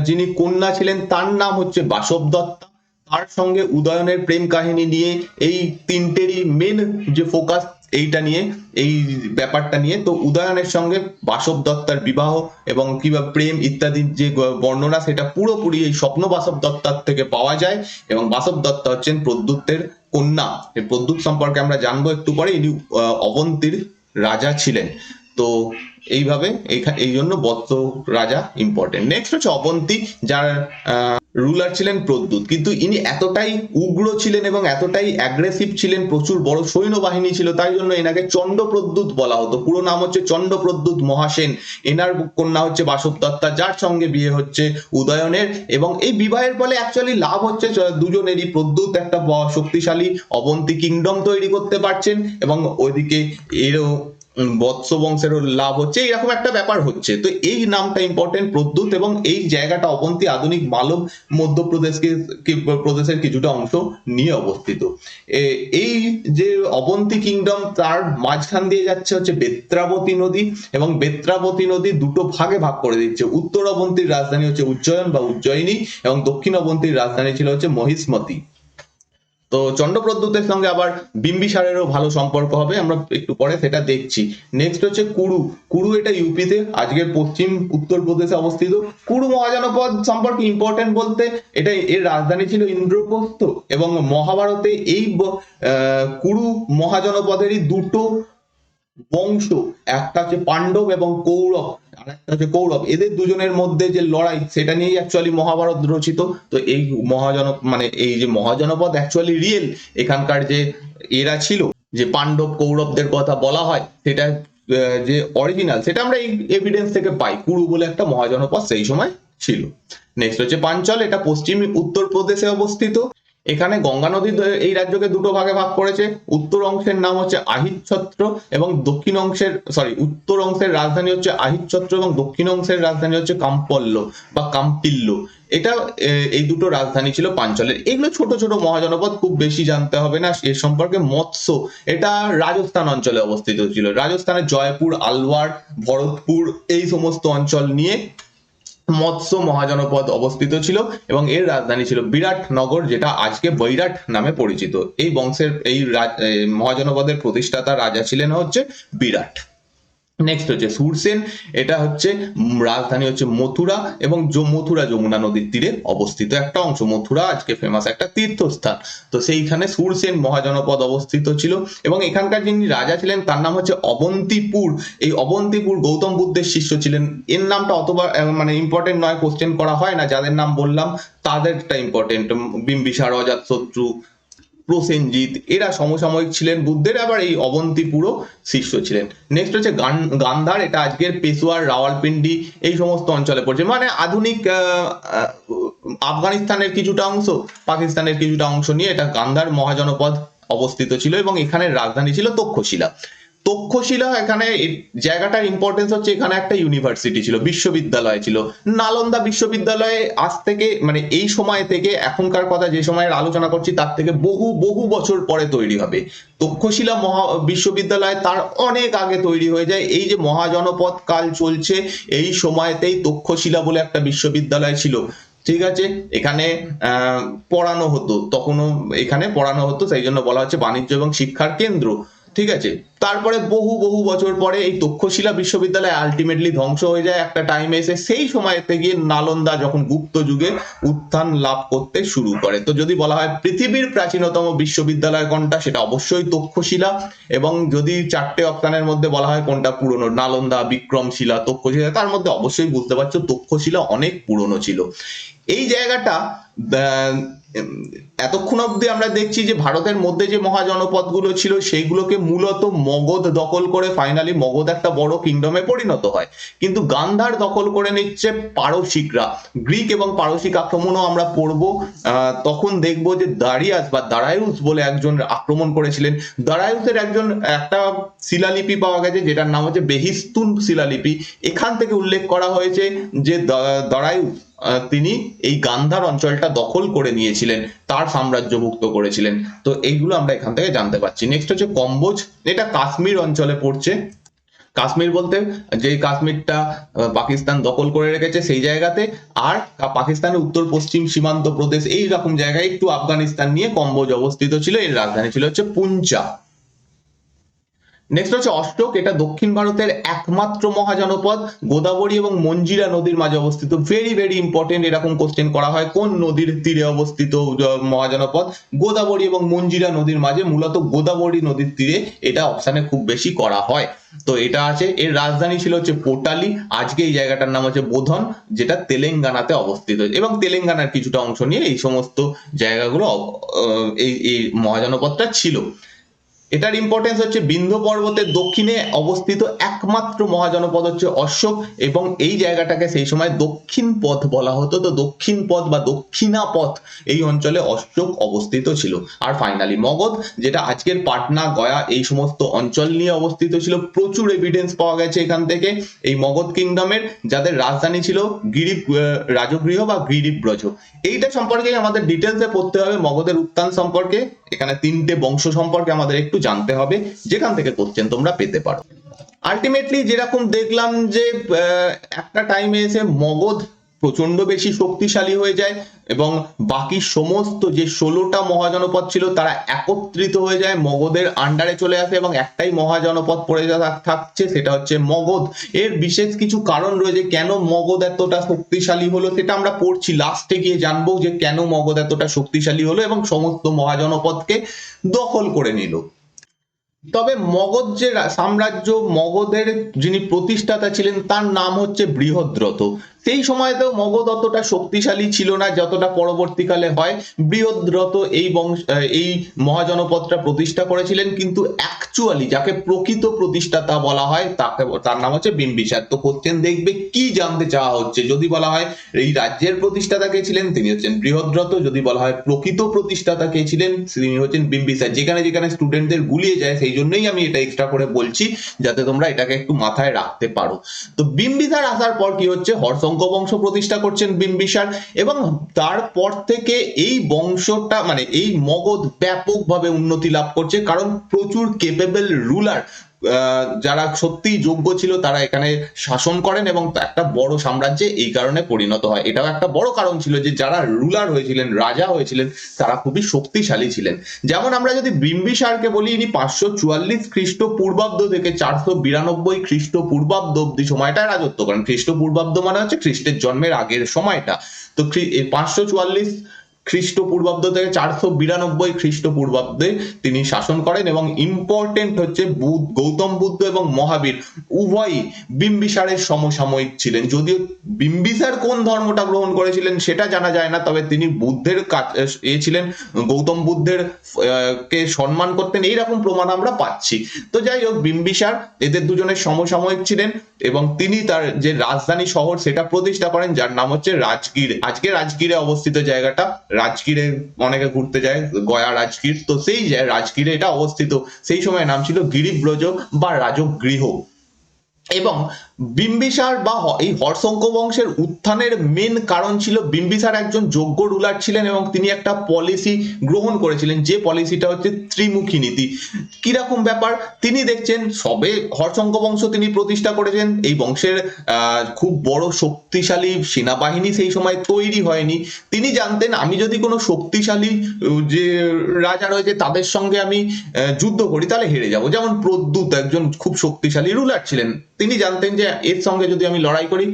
যিনি কন্যা ছিলেন তার নাম হচ্ছে বাসবদত্তা। তার সঙ্গে উদয়নের প্রেম কাহিনী নিয়ে এই 3টেরই মেন যে ফোকাস এইটা নিয়ে, এই ব্যাপারটা নিয়ে। তো উদয়নের সঙ্গে বাসবদত্তার বিবাহ এবং কিভাবে প্রেম ইত্যাদির যে বর্ণনা, সেটা পুরোপুরি এই স্বপ্ন বাসবদত্তার থেকে পাওয়া যায়। এবং বাসবদত্তা হচ্ছেন প্রদ্যুতের কন্যা। এই প্রদ্যুৎ সম্পর্কে আমরা জানবো একটু পরে। ইনি অবন্তীর রাজা ছিলেন। তো এইভাবে এই জন্য বৎস রাজা ইম্পর্টেন্ট। নেক্সট হচ্ছে অবন্তী, যার রুলার ছিলেন প্রদ্যুৎ। কিন্তু ইনি এতটাই উগ্র ছিলেন এবং এতটাই অ্যাগ্রেসিভ ছিলেন, প্রচুর বড় সৈন্যবাহিনী ছিল, তাই জন্য এনাকে চন্ডপ্রদ্যুৎ বলা হতো। পুরো নাম হচ্ছে চন্ডপ্রদ্যুৎ মহাসেন। এনার কন্যা হচ্ছে বাসবদত্তা, যার সঙ্গে বিয়ে হচ্ছে উদয়নের। এবং এই বিবাহের ফলে অ্যাকচুয়ালি লাভ হচ্ছে দুজনেরই। প্রদ্যুৎ একটা শক্তিশালী অবন্তী কিংডম তৈরি করতে পারছেন, এবং ওইদিকে এরও বৎস বংশেরও লাভ হচ্ছে। এরকম একটা ব্যাপার হচ্ছে। তো এই নামটা ইম্পর্টেন্ট, প্রদ্যুৎ। এবং এই জায়গাটা অবন্তী আধুনিক মালব প্রদেশের কিছুটা অংশ নিয়ে অবস্থিত। এই যে অবন্তী কিংডম, তার মাঝখান দিয়ে যাচ্ছে হচ্ছে বেত্রাবতী নদী, এবং বেত্রাবতী নদী 2টো ভাগে ভাগ করে দিচ্ছে। উত্তর অবন্তীর রাজধানী হচ্ছে উজ্জয়ন বা উজ্জয়িনী, এবং দক্ষিণ অবন্তীর রাজধানী ছিল হচ্ছে মহিষ্মতি। তো চন্ডপ্রদ্যুতের সঙ্গে আবার বিম্বিসারেরও ভালো সম্পর্ক হবে, আমরা একটু পরে সেটা দেখছি। নেক্সট হচ্ছে কুরু। কুরু এটা ইউপিতে, আজকের পশ্চিম উত্তরপ্রদেশে অবস্থিত। কুরু মহাজনপদ সম্পর্কে ইম্পর্টেন্ট বলতে, এটা এর রাজধানী ছিল ইন্দ্রপ্রস্থ। এবং মহাভারতে এই কুরু মহাজনপদেরই 2টো বংশ, একটা হচ্ছে পাণ্ডব এবং কৌরব, আর একটা হচ্ছে কৌরব, এদের দুজনের মধ্যে যে লড়াই, সেটা নিয়েই অ্যাকচুয়ালি মহাভারত রচিত। তো এই এই যে মহাজনপদ অ্যাকচুয়ালি রিয়েল। এখানকার যে এরা ছিল, যে পাণ্ডব কৌরবদের কথা বলা হয়, সেটা যে অরিজিনাল, সেটা আমরা এই এভিডেন্স থেকে পাই। কুরু বলে একটা মহাজনপদ সেই সময় ছিল। নেক্সট হচ্ছে পাঞ্চল। এটা পশ্চিম উত্তরপ্রদেশে অবস্থিত। এখানে গঙ্গা নদী এই রাজ্যকে 2টো ভাগে ভাগ করেছে। উত্তর অংশের নাম হচ্ছে আহিচ্ছত্র, এবং দক্ষিণ অংশের উত্তর অংশের রাজধানী হচ্ছে আহিচ্ছত্র, এবং দক্ষিণ অংশের রাজধানী হচ্ছে কাম্পল্ল বা কাম্পিল্ল। এটা এই 2টো রাজধানী ছিল পাঞ্চলের। এগুলো ছোট ছোট মহাজনপদ, খুব বেশি জানতে হবে না এর সম্পর্কে। মৎস্য, এটা রাজস্থান অঞ্চলে অবস্থিত ছিল। রাজস্থানের জয়পুর, আলওয়ার, ভরতপুর এই সমস্ত অঞ্চল নিয়ে মৎস্য মহাজনপদ অবস্থিত ছিল, এবং এর রাজধানী ছিল বিরাটনগর, যেটা আজকে বৈরাট নামে পরিচিত। এই বংশের এই মহাজনপদের প্রতিষ্ঠাতা রাজা ছিলেন হচ্ছে বিরাট। নেক্সট হচ্ছে সুরসেন। এটা হচ্ছে রাজধানী হচ্ছে মথুরা, এবং মথুরা যমুনা নদীর তীরে অবস্থিত একটা অংশ। মথুরা আজকে ফেমাস একটা তীর্থস্থান। তো সেইখানে সুরসেন মহাজনপদ অবস্থিত ছিল। এবং এখানকার যিনি রাজা ছিলেন তার নাম হচ্ছে অবন্তিপুর। এই অবন্তিপুর গৌতম বুদ্ধের শিষ্য ছিলেন। এর নামটা অতবার ইম্পর্টেন্ট নয়, কোশ্চেন করা হয় না। যাদের নাম বললাম তাদেরটা ইম্পর্টেন্ট। বিম্বিসার, অজাতশত্রু, প্রসেনজিৎ, এরা সমসাময়িক ছিলেন বুদ্ধের। আবার এই অবন্তিপুরও শিষ্য ছিলেন। নেক্সট হচ্ছে গান্ধার। এটা আজকের পেশোয়ার, রাওয়ালপিন্ডি এই সমস্ত অঞ্চলে পড়ছে। মানে আধুনিক আফগানিস্তানের কিছুটা অংশ, পাকিস্তানের কিছুটা অংশ নিয়ে এটা গান্ধার মহাজনপদ অবস্থিত ছিল। এবং এখানের রাজধানী ছিল তক্ষশিলা। তক্ষশিলা, এখানে জায়গাটার ইম্পর্টেন্স হচ্ছে, এখানে একটা ইউনিভার্সিটি ছিল, বিশ্ববিদ্যালয় ছিল। নালন্দা বিশ্ববিদ্যালয়ে আজ থেকে এই সময় থেকে, এখনকার কথা যে সময়ের আলোচনা করছি তার থেকে বহু বহু বছর পরে তৈরি হবে। তক্ষশিলা বিশ্ববিদ্যালয় তার অনেক আগে তৈরি হয়ে যায়। এই যে মহাজনপদ কাল চলছে, এই সময়তেই তক্ষশিলা বলে একটা বিশ্ববিদ্যালয় ছিল। ঠিক আছে, এখানে পড়ানো হতো, তখনও এখানে পড়ানো হতো, সেই জন্য বলা হচ্ছে বাণিজ্য এবং শিক্ষার কেন্দ্র। ঠিক আছে। তারপরে বহু বহু বছর পরে এই তক্ষশিলা বিশ্ববিদ্যালয় আলটিমেটলি ধ্বংস হয়ে যায় একটা টাইমে এসে। সেই সময়তে গিয়ে নালন্দা যখন গুপ্ত যুগে উত্থান লাভ করতে শুরু করে। তো যদি বলা হয় পৃথিবীর প্রাচীনতম বিশ্ববিদ্যালয় কোনটা, সেটা অবশ্যই তক্ষশিলা। এবং যদি চারটে অপশনের মধ্যে বলা হয় কোনটা পুরনো, নালন্দা, বিক্রমশিলা, তক্ষশিলা, তার মধ্যে অবশ্যই বুঝতে পারছো তক্ষশিলা অনেক পুরনো ছিল। এই জায়গাটা এতক্ষণ অব্দি আমরা দেখছি যে ভারতের মধ্যে যে মহাজনপদগুলো ছিল সেইগুলোকে মূলত মগধ দখল করে ফাইনালি মগধ একটা বড় কিংডমে পরিণত হয়। কিন্তু গান্ধার দখল করে নিচ্ছে পারসিকরা। গ্রিক এবং পারসিক আক্রমণও আমরা পড়বো। তখন দেখবো যে দারিয়াস বা দারায়ুস বলে একজন আক্রমণ করেছিলেন। দারায়ুসের একটা শিলালিপি পাওয়া গেছে যেটার নাম হচ্ছে বেহিস্তুন শিলালিপি। এখান থেকে উল্লেখ করা হয়েছে যে দারায়ুস তিনি এই গান্ধার অঞ্চলটা দখল করে নিয়েছিলেন, তার সাম্রাজ্যভুক্ত করেছিলেন। তো এইগুলো আমরা এখান থেকে জানতে পারছি। নেক্সট হচ্ছে কম্বোজ, এটা কাশ্মীর অঞ্চলে পড়ছে। কাশ্মীর বলতে যে কাশ্মীরটা পাকিস্তান দখল করে রেখেছে সেই জায়গাতে, আর পাকিস্তানের উত্তর পশ্চিম সীমান্ত প্রদেশ এই রকম জায়গায় একটু আফগানিস্তান নিয়ে কম্বোজ অবস্থিত ছিল। এর রাজধানী ছিল হচ্ছে পুঞ্চা। নেক্সট হচ্ছে অশোক, এটা দক্ষিণ ভারতের একমাত্র মহাজনপদ, গোদাবরী এবং মঞ্জিরা নদীর মাঝে অবস্থিত। ভেরি ভেরি ইম্পর্টেন্ট, এরকম কোশ্চেন করা হয় কোন নদীর তীরে অবস্থিত মহাজনপদ, গোদাবরী এবং মঞ্জিরা নদীর মাঝে, মূলত গোদাবরী নদীর তীরে, এটা অপশানে খুব বেশি করা হয়। তো এটা আছে। এর রাজধানী ছিল হচ্ছে পোটালি, আজকে এই জায়গাটার নাম হচ্ছে বোধন, যেটা তেলেঙ্গানাতে অবস্থিত, এবং তেলেঙ্গানার কিছুটা অংশ নিয়ে এই সমস্ত জায়গাগুলো এই মহাজনপদটা ছিল। এটার ইম্পর্টেন্স হচ্ছে বিন্ধ্য পর্বতের দক্ষিণে অবস্থিত একমাত্র মহাজনপদ হচ্ছে অশোক, এবং এই জায়গাটাকে সেই সময় দক্ষিণ পথ বলা হতো। তো দক্ষিণ পথ বা দক্ষিণা পথ এই অঞ্চলে অশোক অবস্থিত ছিল। আর ফাইনালি মগধ, যেটা আজকের পাটনা, গয়া এই সমস্ত অঞ্চল নিয়ে অবস্থিত ছিল। প্রচুর এভিডেন্স পাওয়া গেছে এখান থেকে এই মগধ কিংডমের, যাদের রাজধানী ছিল গিরিব রাজগৃহ বা গিরিব্রজ। এইটা সম্পর্কে আমাদের ডিটেলসে পড়তে হবে। মগধের উত্থান সম্পর্কে, এখানে 3টে বংশ সম্পর্কে আমাদের একটু জানতে হবে, যেখান থেকে কোশ্চেন তোমরা পেতে পারো। আলটিমেটলি যেরকম দেখলাম যে একটা টাইমে এসে মগধ প্রচন্ড বেশি শক্তিশালী হয়ে যায়, এবং বাকি সমস্ত যে 16টা মহাজনপদ ছিল তারা একত্রিত হয়ে যায়, মগধের আন্ডারে চলে আসে, এবং একটাই মহাজনপদ পড়ে থাকছে, সেটা হচ্ছে মগধ। এর বিশেষ কিছু কারণ রয়েছে কেন মগধ এতটা শক্তিশালী হলো, সেটা আমরা পড়ছি, লাস্টে গিয়ে জানবো যে কেন মগধ এতটা শক্তিশালী হলো এবং সমস্ত মহাজনপদকে দখল করে নিল। তবে মগধ যে সাম্রাজ্য, মগধের যিনি প্রতিষ্ঠাতা ছিলেন তার নাম হচ্ছে বৃহদ্রথ। সেই সময়তেও মগধ অতটা শক্তিশালী ছিল না যতটা পরবর্তীকালে হয়। বৃহদ্রথ এই মহাজনপদটা প্রতিষ্ঠা করেছিলেন, কিন্তু অ্যাকচুয়ালি যাকে প্রকৃত প্রতিষ্ঠাতা বলা হয় তার নাম হচ্ছে বিম্বিসার। তো কোশ্চেন দেখবে কি জানতে চাওয়া হচ্ছে, যদি বলা হয় এই রাজ্যের প্রতিষ্ঠাতা কে ছিলেন তিনি হচ্ছেন বৃহদ্রথ, যদি বলা হয় প্রকৃত প্রতিষ্ঠাতা কে ছিলেন তিনি হচ্ছেন বিম্বিসার। যেখানে যেখানে স্টুডেন্টদের গুলিয়ে যায় সেই জন্যই আমি এটা এক্সট্রা করে বলছি, যাতে তোমরা এটাকে একটু মাথায় রাখতে পারো। তো বিম্বিসার আসার পর কি হচ্ছে, হর্ষঙ্ক বংশ প্রতিষ্ঠা করছেন বিম্বিসার, এবং তারপর থেকে এই বংশটা মানে এই মগধ ব্যাপকভাবে উন্নতি লাভ করছে, কারণ প্রচুর কেপেবল রুলার যারা সত্যিই যোগ্য ছিল তারা এখানে শাসন করেন, এবং একটা বড় সাম্রাজ্যে এই কারণে পরিণত হয়। এটাও একটা বড় কারণ ছিল যে যারা রুলার হয়েছিলেন, রাজা হয়েছিলেন, তারা খুবই শক্তিশালী ছিলেন। যেমন আমরা যদি বিম্বিসারকে বলি, ইনি 544 খ্রিস্টপূর্বাব্দ থেকে 492 খ্রিস্টপূর্বাব্দ অব্দি সময়টায় রাজত্ব করেন। খ্রিস্টপূর্বাব্দ মানে হচ্ছে খ্রিস্টের জন্মের আগের সময়টা। তো 544 খ্রিস্টপূর্বাব্দ থেকে 492 খ্রিস্টপূর্বাব্দে তিনি শাসন করেন, এবং ইম্পর্টেন্ট হচ্ছে গৌতম বুদ্ধ এবং মহাবীর উভয়ই বিম্বিসারের সমসাময়িক ছিলেন। যদিও বিম্বিসার কোন ধর্মটা গ্রহণ করেছিলেন সেটা জানা যায় না, তবে তিনি বুদ্ধের ছিলেন, গৌতম বুদ্ধের কে সম্মান করতেন, এইরকম প্রমাণ আমরা পাচ্ছি। তো যাই হোক, বিম্বিসার এদের দুজনের সমসাময়িক ছিলেন, এবং তিনি তার যে রাজধানী শহর সেটা প্রতিষ্ঠা করেন, যার নাম হচ্ছে রাজগীর। আজকে রাজগীরে অবস্থিত জায়গাটা, রাজগীরে অনেকে ঘুরতে যায়, গয়া রাজগীর, তো সেই রাজগীরে এটা অবস্থিত। সেই সময় নাম ছিল গিরিব্রজ বা রাজগৃহ। এবং বিম্বিসার বা এই হর্ষঙ্ক বংশের উত্থানের মেন কারণ ছিল বিম্বিসার একজন যোগ্য রুলার ছিলেন এবং তিনি একটা পলিসি গ্রহণ করেছিলেন, যে পলিসিটা হচ্ছে ত্রিমুখী নীতি। কিরকম ব্যাপার, তিনি দেখছেন সবে হর্ষঙ্ক বংশ তিনি প্রতিষ্ঠা করেছেন, এই বংশের খুব বড় শক্তিশালী সেনাবাহিনী সেই সময় তৈরি হয়নি। তিনি জানতেন আমি যদি কোনো শক্তিশালী যে রাজা রয়েছে তাদের সঙ্গে আমি যুদ্ধ করি তাহলে হেরে যাব। যেমন প্রদ্যুৎ একজন খুব শক্তিশালী রুলার ছিলেন, তিনি জানতেন যে এর সঙ্গে যদি আমি লড়াই করি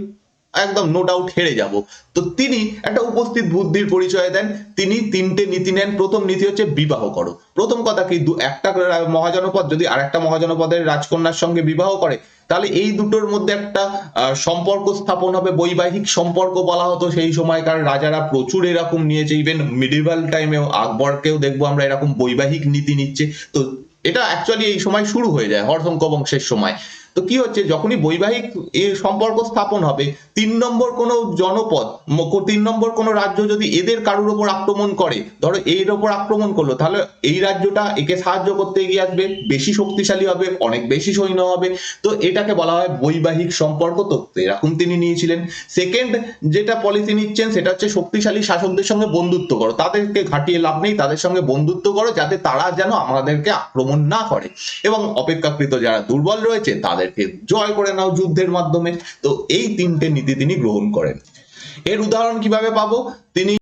একদম নো ডাউট হেরে যাব। তো তিনি একটা উপস্থিত বুদ্ধির পরিচয় দেন, তিনি তিনটে নীতি নেন। প্রথম নীতি হচ্ছে বিবাহ করো। প্রথম কথা কি, একটা মহাজনপদ যদি আরেকটা মহাজনপদের রাজকন্যার সঙ্গে বিবাহ করে তাহলে এই দুটোর মধ্যে একটা সম্পর্ক স্থাপন হবে, বৈবাহিক সম্পর্ক বলা হতো সেই সময়কার রাজারা প্রচুর এরকম নিয়েছে। ইভেন মিডিভাল টাইমেও আকবরকেও দেখবো আমরা এরকম বৈবাহিক নীতি নিচ্ছে। তো এটা অ্যাকচুয়ালি এই সময় শুরু হয়ে যায় হর্ষঙ্ক বংশের সময়। তো কি হচ্ছে, যখনই বৈবাহিক সম্পর্ক স্থাপন হবে, 3 নম্বর কোনো জনপদ 3 নম্বর কোনো রাজ্য যদি এদের কারোর ওপর আক্রমণ করে, ধরো এর ওপর আক্রমণ করলো, তাহলে এই রাজ্যটা একে সাহায্য করতে এগিয়ে আসবে, বেশি শক্তিশালী হবে, অনেক বেশি সৈন্য হবে। তো এটাকে বলা হয় বৈবাহিক সম্পর্ক। তো এরকম তিনি নিয়েছিলেন। সেকেন্ড যেটা পলিসি নিচ্ছেন সেটা হচ্ছে শক্তিশালী শাসকদের সঙ্গে বন্ধুত্ব করো, তাদেরকে ঘাটিয়ে লাভ নেই, তাদের সঙ্গে বন্ধুত্ব করো যাতে তারা যেন আমাদেরকে আক্রমণ না করে, এবং অপেক্ষাকৃত যারা দুর্বল রয়েছে তাদেরকে জয় করে নাও যুদ্ধের মাধ্যমে। তো এই তিনটে নীতি তিনি গ্রহণ করেন। এর উদাহরণ কিভাবে পাবো, তিনি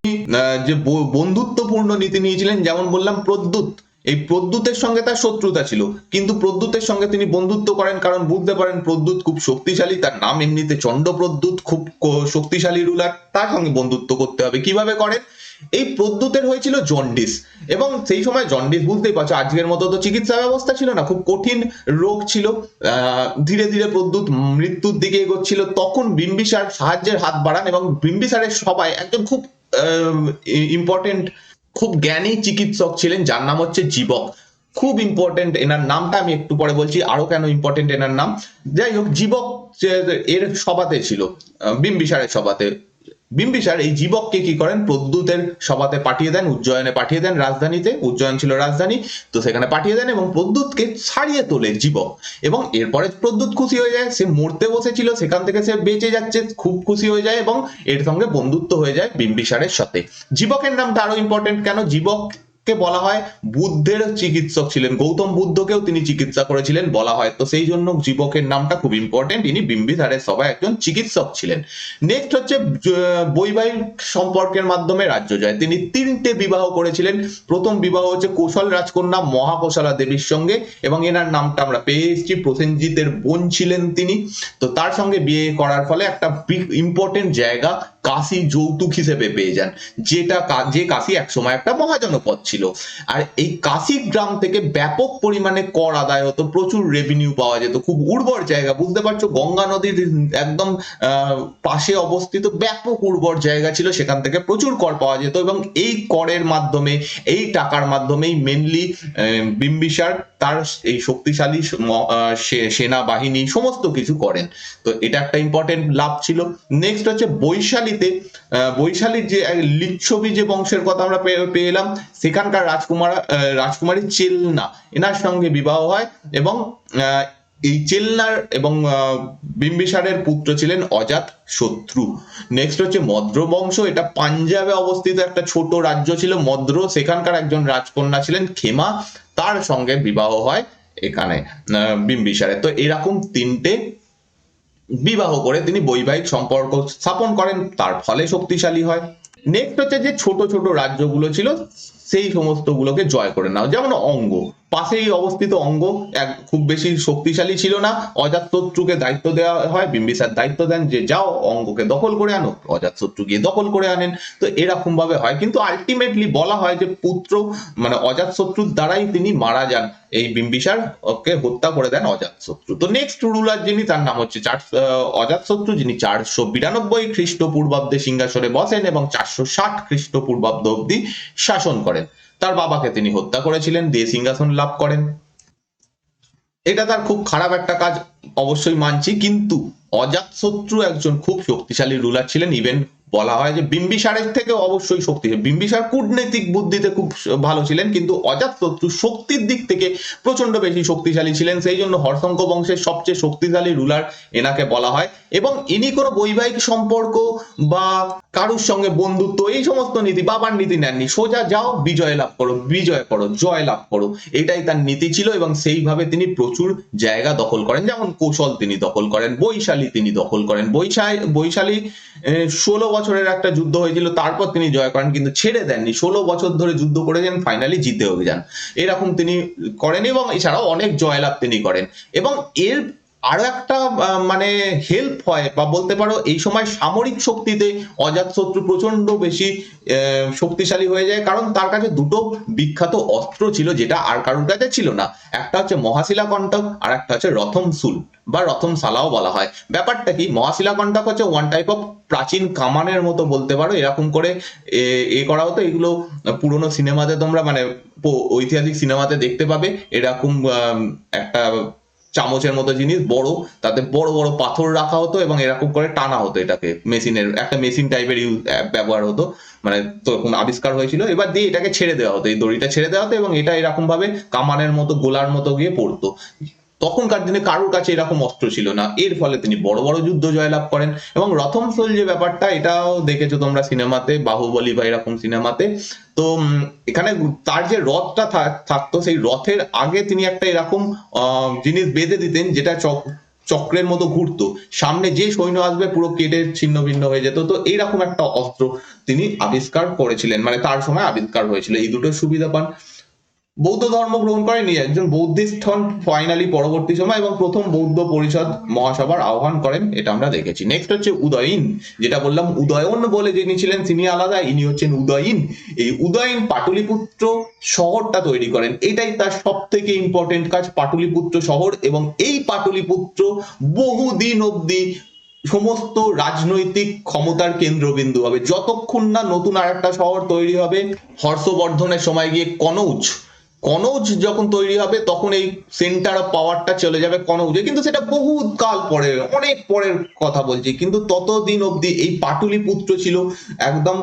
যে বন্ধুত্বপূর্ণ নীতি নিয়েছিলেন, যেমন বললাম প্রদ্যুৎ, এই প্রদ্যুতের সঙ্গে তার শত্রুতা ছিল, কিন্তু প্রদ্যুতের সঙ্গে তিনি বন্ধুত্ব করেন কারণ বুঝতে পারেন প্রদ্যুৎ খুব শক্তিশালী, তার নাম এমনিতে চন্ড প্রদ্যুৎ, খুব শক্তিশালী রুলার, তার সঙ্গে বন্ধুত্ব করতে হবে। কিভাবে করেন, এই প্রদ্যুতের হয়েছিল জন্ডিস, এবং সেই সময় জন্ডিস বুঝতেই পারছো আজকের মতো তো চিকিৎসা ব্যবস্থা ছিল না, খুব কঠিন রোগ ছিল। ধীরে ধীরে প্রদ্যুৎ মৃত্যুর দিকে এগোচ্ছিল, তখন বিম্বিসার সাহায্যের হাত বাড়ান, এবং বিম্বিসারের সবাই একজন খুব ইম্পর্টেন্ট, খুব জ্ঞানী চিকিৎসক ছিলেন যার নাম হচ্ছে জীবক। খুব ইম্পর্টেন্ট এনার নামটা, আমি একটু পরে বলছি আরো কেন ইম্পর্টেন্ট এনার নাম। যাই হোক, জীবক এর সভাতে ছিল, বিম্বিসারের সভাতে। বিম্বিসার এই জীবককে কি করেন, প্রদ্যুতের সভাতে পাঠিয়ে দেন, উজ্জয়নে পাঠিয়ে দেন, রাজধানীতে, উজ্জয়ন ছিল রাজধানী, তো সেখানে পাঠিয়ে দেন এবং প্রদ্যুৎকে ছাড়িয়ে তোলে জীবক। এবং এরপরে প্রদ্যুৎ খুশি হয়ে যায়, সে মরতে বসেছিল সেখান থেকে সে বেঁচে যাচ্ছে, খুব খুশি হয়ে যায় এবং এর সঙ্গে বন্ধুত্ব হয়ে যায় বিম্বিসারের সাথে। জীবকের নামটা আরো ইম্পর্টেন্ট কেন, জীবক কে বলা হয় বুদ্ধের চিকিৎসক ছিলেন, গৌতম বুদ্ধকেও তিনি চিকিৎসা করেছিলেন বলা হয়, তো সেই জন্য জীবকের নামটা খুব ইম্পর্টেন্ট, ইনি বিম্বিসারের সভায় একজন চিকিৎসক ছিলেন। নেক্সট হচ্ছে বৈবাহিক সম্পর্কের মাধ্যমে রাজ্য জয়। তিনি 3টে বিবাহ করেছিলেন। প্রথম বিবাহ হচ্ছে কৌশল রাজকন্যা মহাকৌশলা দেবীর সঙ্গে, এবং এনার নামটা আমরা পেয়ে এসেছি, প্রসেনজিতের বোন ছিলেন তিনি। তো তার সঙ্গে বিয়ে করার ফলে একটা ইম্পর্টেন্ট জায়গা কাশী যৌতুক হিসেবে পেয়ে যান, যে কাশী একসময় একটা মহাজনপদ ছিল। আর এই কাশী গ্রাম থেকে ব্যাপক পরিমাণে কর আদায় হতো, প্রচুর রেভিনিউ পাওয়া যেত, খুব উর্বর জায়গা, বুঝতে পারছো গঙ্গা নদীর একদম পাশে অবস্থিত, ব্যাপক উর্বর জায়গা ছিল, সেখান থেকে প্রচুর কর পাওয়া যেত, এবং এই করের মাধ্যমে, এই টাকার মাধ্যমেই মেনলি বিম্বিসার তার এই শক্তিশালী সেনাবাহিনী সমস্ত কিছু করেন। তো এটা একটা ইম্পর্টেন্ট লাভ ছিল। নেক্সট হচ্ছে বৈশালীতে, বৈশালীর যে লিচ্ছবি যে বংশের কথা আমরা পেয়ে এলাম, সেখানকার রাজকুমারী চেলনা, এনার সঙ্গে বিবাহ হয়, এবং এই চেলনার এবং বিম্বিসারের পুত্র ছিলেন অজাত শত্রু। নেক্সট হচ্ছে মদ্র বংশ, এটা পাঞ্জাবে অবস্থিত একটা ছোট রাজ্য ছিল মদ্র, সেখানকার একজন রাজকন্যা ছিলেন ক্ষেমা, তার সঙ্গে বিবাহ হয় এখানে বিম্বিসারের। তো এরকম 3টে বিবাহ করে তিনি বৈবাহিক সম্পর্ক স্থাপন করেন, তার ফলে শক্তিশালী হয়। নেক্সট হচ্ছে যে ছোট ছোট রাজ্যগুলো ছিল সেই সমস্ত গুলোকে জয় করে নাও, যেমন অঙ্গ, পাশেই অবস্থিত অঙ্গ খুব বেশি শক্তিশালী ছিল না, অজাতশত্রুকে দায়িত্ব দেওয়া হয়, বিম্বিসার দায়িত্ব দেন যে যাও অঙ্গকে দখল করে আনো, অজাতশত্রু গিয়ে দখল করে আনেন। তো এরকম ভাবে হয়, কিন্তু আলটিমেটলি বলা হয় যে পুত্র মানে অজাতশত্রুর দ্বারাই তিনি মারা যান, এই বিম্বিসার ওকে হত্যা করে দেন অজাতশত্রু। তো নেক্সট রুলার যিনি, তার নাম হচ্ছে অজাতশত্রু, যিনি 492 খ্রিস্টপূর্বাব্দে সিংহাসনে বসেন এবং 460 খ্রিস্টপূর্বাব্দ অব্দি শাসন করেন। তার বাবাকে তিনি হত্যা করেছিলেন, দিয়ে সিংহাসন লাভ করেন। এটা তার খুব খারাপ একটা কাজ, অবশ্যই মানছি, কিন্তু অজাতশত্রু একজন খুব শক্তিশালী রুলার ছিলেন, ইভেন বলা হয় যে বিম্বিসারের থেকে অবশ্যই শক্তিশালী। বিম্বিসার কূটনৈতিক বুদ্ধিতে খুব ভালো ছিলেন, কিন্তু অজাতশত্রু শক্তির দিক থেকে প্রচন্ড বেশি শক্তিশালী ছিলেন, সেই জন্য হর্ষঙ্ক বংশের সবচেয়ে শক্তিশালী রুলার এনাকে বলা হয়। এবং ইনি কোনো বৈবাহিক সম্পর্ক বা কারুর সঙ্গে বন্ধুত্ব এই সমস্ত নীতি, বাবার নীতি নেননি। সোজা যাও, বিজয় লাভ করো, বিজয় করো, জয় লাভ করো, এটাই তার নীতি ছিল। এবং সেইভাবে তিনি প্রচুর জায়গা দখল করেন, যেমন কৌশল তিনি দখল করেন, বৈশালী তিনি দখল করেন। বৈশালী 16 বছরের একটা যুদ্ধ হয়েছিল, তারপর তিনি জয় করেন, কিন্তু ছেড়ে দেননি। 16 বছর ধরে যুদ্ধ করেছেন, ফাইনালি জিতেও যান, এরকম তিনি করেন। এবং এছাড়াও অনেক জয়লাভ তিনি করেন। এবং এর আরো একটা মানে হেল্প হয়, বা বলতে পারো এই সময় সামরিক শক্তিতে অজাতশত্রু প্রচন্ড বেশি শক্তিশালী হয়ে যায়, কারণ তার কাছে দুটো বিখ্যাত অস্ত্র ছিল, যেটা আর কারোর কাছে ছিল না। একটা হচ্ছে মহাশিলা কণ্টক, আর একটা হচ্ছে রথম সুল বা রথম সালাও বলা হয়। ব্যাপারটা কি, মহাশিলা কণ্টক হচ্ছে ওয়ান টাইপ অফ প্রাচীন কামানের মতো বলতে পারো, এরকম করে করা হতো। এগুলো পুরোনো সিনেমাতে তোমরা মানে ঐতিহাসিক সিনেমাতে দেখতে পাবে। এরকম একটা চামচের মতো জিনিস বড়, তাতে বড় বড় পাথর রাখা হতো এবং এরকম করে টানা হতো, এটাকে মেশিনের একটা মেশিন টাইপের ব্যবহার হতো, মানে তখন আবিষ্কার হয়েছিল। এবার দিয়ে এটাকে ছেড়ে দেওয়া হতো, এই দড়িটা ছেড়ে দেওয়া হতো এবং এটা এরকম ভাবে কামানের মতো গোলার মতো গিয়ে পড়তো। তখনকার দিনে কারোর কাছে এরকম অস্ত্র ছিল না, এর ফলে তিনি বড় বড় যুদ্ধ জয়লাভ করেন। এবং রথম সোল যে ব্যাপারটা, এটাও দেখেছো তোমরা সিনেমাতে, বাহুবলী বা এরকম সিনেমাতে। তো এখানে তার যে রথটা থাকতো, সেই রথের আগে তিনি একটা এরকম জিনিস বেঁধে দিতেন, যেটা চক্রের মতো ঘুরতো, সামনে যে সৈন্য আসবে পুরো কেটে ছিন্ন ভিন্ন হয়ে যেত। তো এইরকম একটা অস্ত্র তিনি আবিষ্কার করেছিলেন, মানে তার সময় আবিষ্কার হয়েছিল। এই দুটোর সুবিধা পান। বৌদ্ধ ধর্ম গ্রহণ করেনি, একজন বৌদ্ধিস্ট হন ফাইনালি পরবর্তী সময়, এবং প্রথম বৌদ্ধ পরিষদ মহাসভার আহ্বান করেন, এটা আমরা দেখেছি। নেক্সট হচ্ছে উদয়ীন, যেটা বললাম উদয়ন বলে যিনি ছিলেন তিনি আলাদা, ইনি হচ্ছেন উদয়ীন। এই উদয়ীন পাটলিপুত্র শহরটা তৈরি করেন, এটাই তার সব থেকে ইম্পর্টেন্ট কাজ, পাটলিপুত্র শহর। এবং এই পাটলিপুত্র বহুদিন অব্দি সমস্ত রাজনৈতিক ক্ষমতার কেন্দ্রবিন্দু হবে, যতক্ষণ না নতুন আর একটা শহর তৈরি হবে। হর্ষবর্ধনের সময় গিয়ে কনৌজ যখন তৈরি হবে, তখন এই সেন্টার অফ পাওয়ারটা চলে যাবে কনৌজে, কিন্তু সেটা বহু কাল পরে, অনেক পরের কথা বলছি। কিন্তু ততদিন অবধি এই পাটলিপুত্র ছিল একদম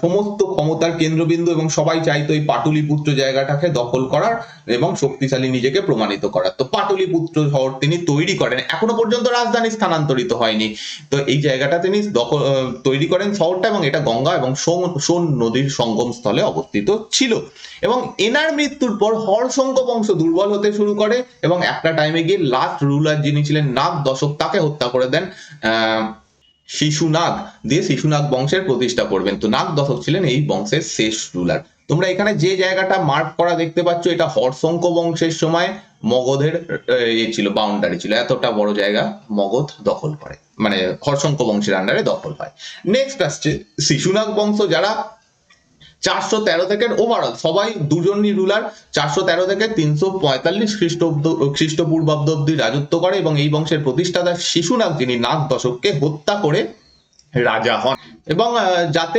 সমস্ত ক্ষমতার কেন্দ্রবিন্দু, এবং সবাই চাইতো এই পাটলিপুত্র জায়গাটাকে দখল করার এবং শক্তিশালী নিজেকে প্রমাণিত করার। তো পাটলিপুত্র শহর তিনি তৈরি করেন, এখনো পর্যন্ত রাজধানী স্থানান্তরিত হয়নি। তো এই জায়গাটা তিনি তৈরি করেন শহরটা, এবং এটা গঙ্গা এবং সোন নদীর সঙ্গম স্থলে অবস্থিত ছিল। এবং এনার মৃত্যুর পর হর্ষঙ্ক বংশ দুর্বল হতে শুরু করে, এবং একটা টাইমে গিয়ে লাস্ট রুলার যিনি ছিলেন নাগ দশক, তাকে হত্যা করে দেন শিশুনাগ, দিয়ে শিশুনাগ বংশের প্রতিষ্ঠা করবেন। তো নাগ দশক ছিলেন এই বংশের শেষ রুলার। তোমরা এখানে যে জায়গাটা মার্ক করা দেখতে পাচ্ছ, এটা হর্ষঙ্ক বংশের সময় মগধের ছিল, বাউন্ডারি ছিল, এতটা বড় জায়গা মগধ দখল করে, মানে হর্ষঙ্ক বংশের আন্ডারে দখল হয়। নেক্সট আসছে শিশুনাগ বংশ, যারা 413 থেকে ওভারঅল সবাই দুজনই রুলার, 413 থেকে 345 খ্রিস্টপূর্বাব্দ অব্দি রাজত্ব করে। এবং এই বংশের প্রতিষ্ঠাতা শিশুনাগ, যিনি নাগ দশককে হত্যা করে রাজা হন। এবং যাতে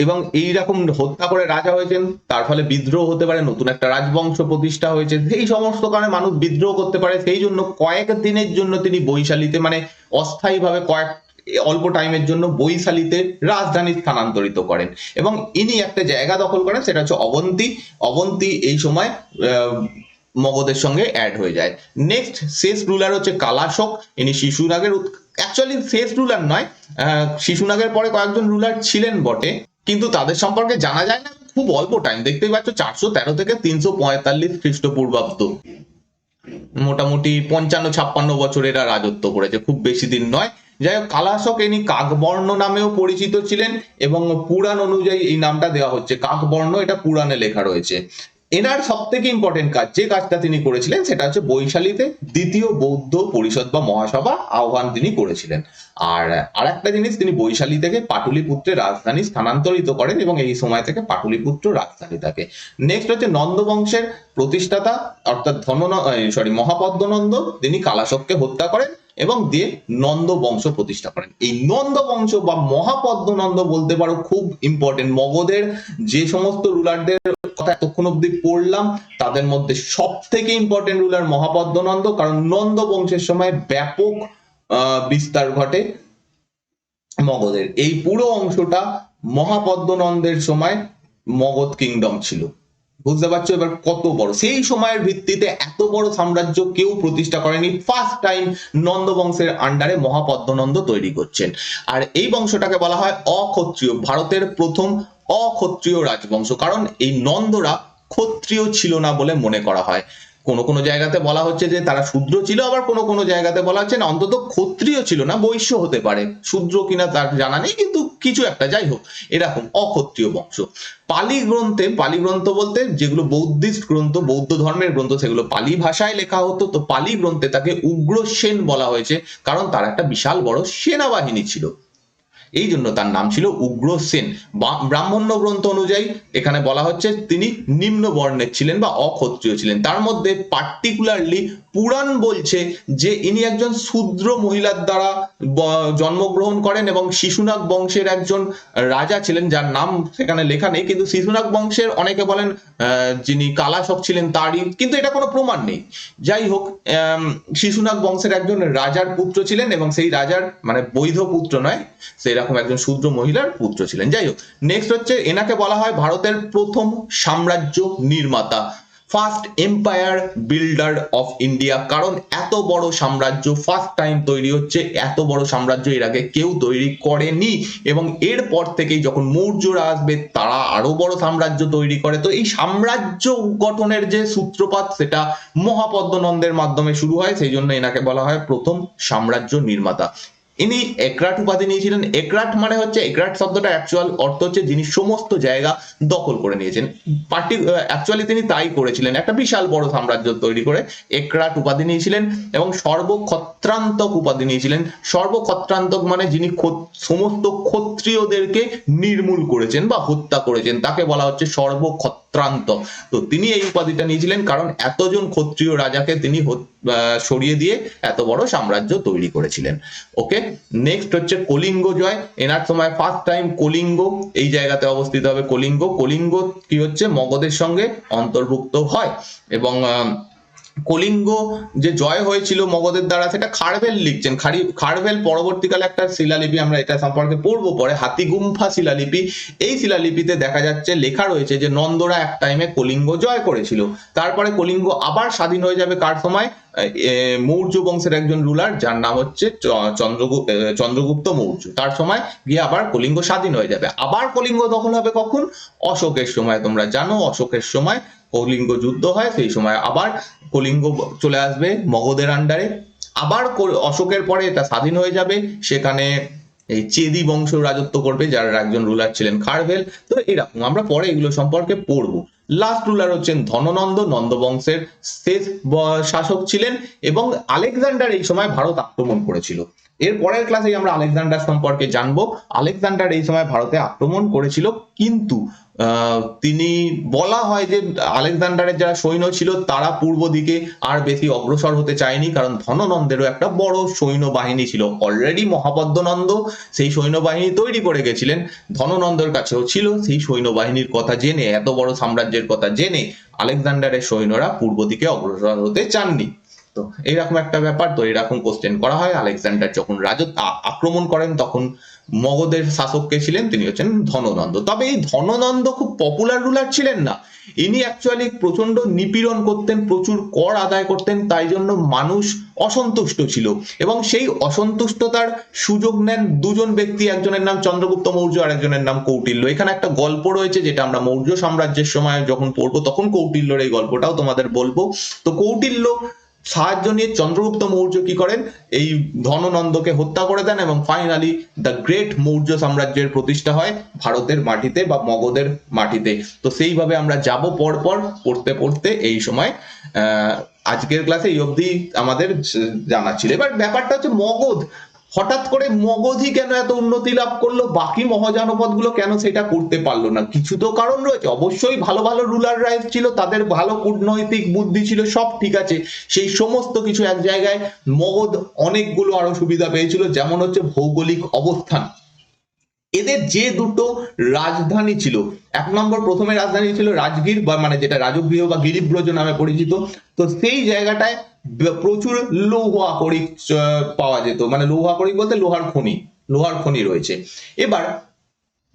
এবং এইরকম হত্যা করে রাজা হয়েছেন, তার ফলে বিদ্রোহ হতে পারে, নতুন একটা রাজবংশ প্রতিষ্ঠা হয়েছে, সেই সমস্ত কারণে মানুষ বিদ্রোহ করতে পারে, সেই জন্য কয়েক দিনের জন্য তিনি বৈশালীতে, মানে অস্থায়ীভাবে অল্প টাইমের জন্য বৈশালীতে রাজধানী স্থানান্তরিত করেন। এবং ইনি একটা জায়গা দখল করেন, সেটা হচ্ছে অবন্তী এই সময় মগধের সঙ্গে অ্যাড হয়ে যায়। নেক্সট শেষ রুলার হচ্ছে কালাশক, ইনি শিশুনাগের, অ্যাকচুয়ালি শেষ রুলার নয়, শিশুনাগের পরে কয়েকজন রুলার ছিলেন বটে, কিন্তু তাদের সম্পর্কে জানা যায় না, খুব অল্প টাইম। দেখতেই পাচ্ছ 413 থেকে 345 খ্রিস্টপূর্বাব্দ, মোটামুটি 55-56 বছর এরা রাজত্ব করেছে, খুব বেশি দিন নয়। যাই হোক, কালাশক ইনি কাকবর্ণ নামেও পরিচিত ছিলেন, এবং পুরাণ অনুযায়ী এই নামটা দেওয়া হচ্ছে কাকবর্ণ, এটা পুরাণে লেখা রয়েছে। এনার সব থেকে ইম্পর্টেন্ট কাজ, যে কাজটা তিনি করেছিলেন, সেটা হচ্ছে বৈশালীতে দ্বিতীয় বৌদ্ধ পরিষদ বা মহাসভা আহ্বান তিনি করেছিলেন। আর একটা জিনিস, তিনি বৈশালী থেকে পাটলিপুত্রের রাজধানী স্থানান্তরিত করেন, এবং এই সময় থেকে পাটলিপুত্র রাজধানী থাকে। নেক্সট হচ্ছে নন্দ বংশের প্রতিষ্ঠাতা, অর্থাৎ মহাপদ্মনন্দ, তিনি কালাশককে হত্যা করেন এবং দিয়ে নন্দ বংশ প্রতিষ্ঠা করেন। এই নন্দ বংশ বা মহাপদ্মনন্দ বলতে পারো খুব ইম্পর্টেন্ট। মগধের যে সমস্ত রুলারদের কথা এতক্ষণ অব্দি পড়লাম, তাদের মধ্যে সব থেকে ইম্পর্টেন্ট রুলার মহাপদ্মনন্দ, কারণ নন্দ বংশের সময় ব্যাপক বিস্তার ঘটে মগধের এই পুরো অংশটা মহাপদ্মনন্দের সময় মগধ কিংডম ছিল। বুঝতে পারছো এবার কত বড়, সেই সময়ের ভিত্তিতে এত বড় সাম্রাজ্য কেউ প্রতিষ্ঠা করেনি, ফার্স্ট টাইম নন্দ বংশের আন্ডারে মহাপদ্মনন্দ তৈরি করছেন। আর এই বংশটাকে বলা হয় অক্ষত্রিয়, ভারতের প্রথম অক্ষত্রিয় রাজবংশ, কারণ এই নন্দরা ক্ষত্রিয় ছিল না বলে মনে করা হয়। কোনো কোনো জায়গাতে বলা হচ্ছে যে তারা শূদ্র ছিল, আবার কোনো কোনো জায়গাতে বলা হচ্ছে না অন্তত ক্ষত্রিয় ছিল না, বৈশ্য হতে পারে, শূদ্র কিনা তার জানা নেই, কিন্তু কিছু একটা, যাই হোক এরকম অক্ষত্রিয় বংশ। পালি গ্রন্থে, পালি গ্রন্থ বলতে যেগুলো বৌদ্ধিস্ট গ্রন্থ, বৌদ্ধ ধর্মের গ্রন্থ, সেগুলো পালি ভাষায় লেখা হতো। তো পালি গ্রন্থে তাকে উগ্রসেন বলা হয়েছে, কারণ তার একটা বিশাল বড় সেনাবাহিনী ছিল, এই জন্য তার নাম ছিল উগ্রসেন। ব্রাহ্মণ্য গ্রন্থ অনুযায়ী এখানে বলা হচ্ছে তিনি নিম্ন বর্ণের ছিলেন বা অক্ষত্রিয় ছিলেন। তার মধ্যে পার্টিকুলারলি পুরাণ বলছে যে ইনি একজন শূদ্র মহিলার দ্বারা জন্মগ্রহণ করেন এবং শিশুনাগ বংশের একজন রাজা ছিলেন, যার নাম সেখানে লেখা নেই, কিন্তু শিশুনাগ বংশের অনেকে বলেন যিনি কালাশক ছিলেন তারই, কিন্তু এটা কোনো প্রমাণ নেই। যাই হোক, শিশুনাগ বংশের একজন রাজার পুত্র ছিলেন এবং সেই রাজার মানে বৈধ পুত্র নয়, সেরকম একজন শূদ্র মহিলার পুত্র ছিলেন। যাই হোক, নেক্সট হচ্ছে এনাকে বলা হয় ভারতের প্রথম সাম্রাজ্য নির্মাতা, first empire builder of India, কারণ এত বড় সাম্রাজ্য ফার্স্ট টাইম তৈরি হচ্ছে, এত বড় সাম্রাজ্য এর আগে কেউ তৈরি করেনি। এবং এরপর থেকেই যখন মৌর্যরা আসবে তারা আরো বড় সাম্রাজ্য তৈরি করে। তো এই সাম্রাজ্য গঠনের যে সূত্রপাত সেটা মহাপদ্মনন্দের মাধ্যমে শুরু হয়, সেই জন্য এনাকে বলা হয় প্রথম সাম্রাজ্য নির্মাতা। ইনি একরাট উপাধি নিয়েছিলেন। একরাট মানে হচ্ছে, একরাট শব্দটা অ্যাকচুয়াল অর্থ হচ্ছে যিনি সমস্ত জায়গা দখল করে নিয়েছেন। অ্যাকচুয়ালি তিনি তাই করেছিলেন, একটা বিশাল বড় সাম্রাজ্য তৈরি করে একরাট উপাধি নিয়েছিলেন। এবং সর্বক্ষত্রান্তক উপাধি নিয়েছিলেন। সর্বক্ষত্রান্তক মানে যিনি সমস্ত ক্ষত্রিয়দেরকে নির্মূল করেছেন বা হত্যা করেছেন, তাকে বলা হচ্ছে সর্বক্ষত্রান্তক। তো তিনি এই উপাধিটা নিয়েছিলেন কারণ এতজন ক্ষত্রিয় রাজাকে তিনি সরিয়ে দিয়ে এত বড় সাম্রাজ্য তৈরি করেছিলেন। ওকে, নেক্সট হচ্ছে কলিঙ্গ জয়। এনার সময় ফার্স্ট টাইম কলিঙ্গ এই জায়গাতে অবস্থিত হবে। কলিঙ্গ, কলিঙ্গ কি হচ্ছে মগধের সঙ্গে অন্তর্ভুক্ত হয়। এবং কলিঙ্গ যে জয় হয়েছিল মগধের দ্বারা সেটা খারভেল লিখছেন। খারভেল পরবর্তীকালে একটা শিলালিপি, আমরা এটা সম্পর্কে পড়বো পরে, হাতিগুম্ফা শিলালিপি। এই শিলালিপিতে দেখা যাচ্ছে লেখা রয়েছে যে নন্দরা এক টাইমে কলিঙ্গ জয় করেছিল। তারপরে কলিঙ্গ আবার স্বাধীন হয়ে যাবে কার সময়? মৌর্য বংশের একজন রুলার যার নাম হচ্ছে চন্দ্রগুপ্ত মৌর্য, তার সময় গিয়ে আবার কলিঙ্গ স্বাধীন হয়ে যাবে। আবার কলিঙ্গ দখল হবে কখন? অশোকের সময়। তোমরা জানো অশোকের সময় কলিঙ্গ যুদ্ধ হয়, সেই সময় আবার কলিঙ্গ চলে আসবে মগধের আন্ডারে। আবার অশোকের পরে এটা স্বাধীন হয়ে যাবে, সেখানে এই চেদি বংশ রাজত্ব করবে যার একজন রুলার ছিলেন খারভেল। তো এরকম আমরা পরে এগুলো সম্পর্কে পড়বো। লাস্ট রুলার হচ্ছেন ধননন্দ, নন্দ বংশের শেষ শাসক ছিলেন। এবং আলেকজান্ডার এই সময় ভারত আক্রমণ করেছিল। এর পরের ক্লাসে আমরা আলেকজান্ডার সম্পর্কে জানবো। আলেকজান্ডার এই সময় ভারতে আক্রমণ করেছিল, কিন্তু তিনি বলা হয় যে আলেকজান্ডারের যারা সৈন্য ছিল তারা পূর্ব দিকে আর বেশি অগ্রসর হতে চায়নি, কারণ ধননন্দেরও একটা বড় সৈন্যবাহিনী ছিল। অলরেডি মহাপদ্মনন্দ সেই সৈন্যবাহিনী তৈরি করে গেছিলেন, ধননন্দের কাছেও ছিল সেই সৈন্যবাহিনীর কথা জেনে, এত বড় সাম্রাজ্যের কথা জেনে আলেকজান্ডারের সৈন্যরা পূর্ব দিকে অগ্রসর হতে চাননি। তো এইরকম একটা ব্যাপার। তো এরকম কোশ্চেন করা হয়। আলেকজান্ডার যখন রাজত্ব আক্রমণ করেন তখন মগধের শাসক কে ছিলেন? তিনি হচ্ছেন ধননন্দ। তবে এই ধননন্দ খুব পপুলার রুলার ছিলেন না। ইনি অ্যাকচুয়ালি প্রচন্ড নিপীড়ন করতেন, প্রচুর কর আদায় করতেন, তাই জন্য মানুষ অসন্তুষ্ট ছিল। এবং সেই অসন্তুষ্টতার সুযোগ নেন দুজন ব্যক্তি, একজনের নাম চন্দ্রগুপ্ত মৌর্য আর একজনের নাম কৌটিল্য। এখানে একটা গল্প রয়েছে যেটা আমরা মৌর্য সাম্রাজ্যের সময় যখন পড়বো তখন কৌটিল্যর এই গল্পটাও তোমাদের বলবো। তো কৌটিল্য সাহায্য নিয়ে চন্দ্রগুপ্ত মৌর্য কি করেন? এই ধননন্দকে হত্যা করে দেন এবং ফাইনালি দ্য গ্রেট মৌর্য সাম্রাজ্যের প্রতিষ্ঠা হয় ভারতের মাটিতে বা মগধের মাটিতে। তো সেইভাবে আমরা যাব পর পর পড়তে পড়তে এই সময় আজকের ক্লাসে এই অবধি আমাদের জানা ছিল। এবার ব্যাপারটা হচ্ছে মগধ হঠাৎ করে মগধই কেন এত উন্নতি লাভ করলো, বাকি মহাজনপদ গুলো কেন সেটা করতে পারলো না? কিছু তো কারণ রয়েছে, অবশ্যই ভালো ভালো রুলাররা ছিল, তাদের ভালো কূটনৈতিক বুদ্ধি ছিল, সব ঠিক আছে। সেই সমস্ত কিছু এক জায়গায় মগধ অনেকগুলো আরো সুবিধা পেয়েছিল, যেমন হচ্ছে ভৌগোলিক অবস্থান। এদের যে দুটো রাজধানী ছিল, এক নম্বর প্রথমে রাজধানী ছিল রাজগীর বা মানে যেটা রাজগৃহ বা গিরিব্রজ নামে পরিচিত। তো সেই জায়গাটায় প্রচুর লৌহ আকরিক পাওয়া যেত, মানে লৌহ আকরিক বলতে লোহার খনি, লোহার খনি রয়েছে। এবার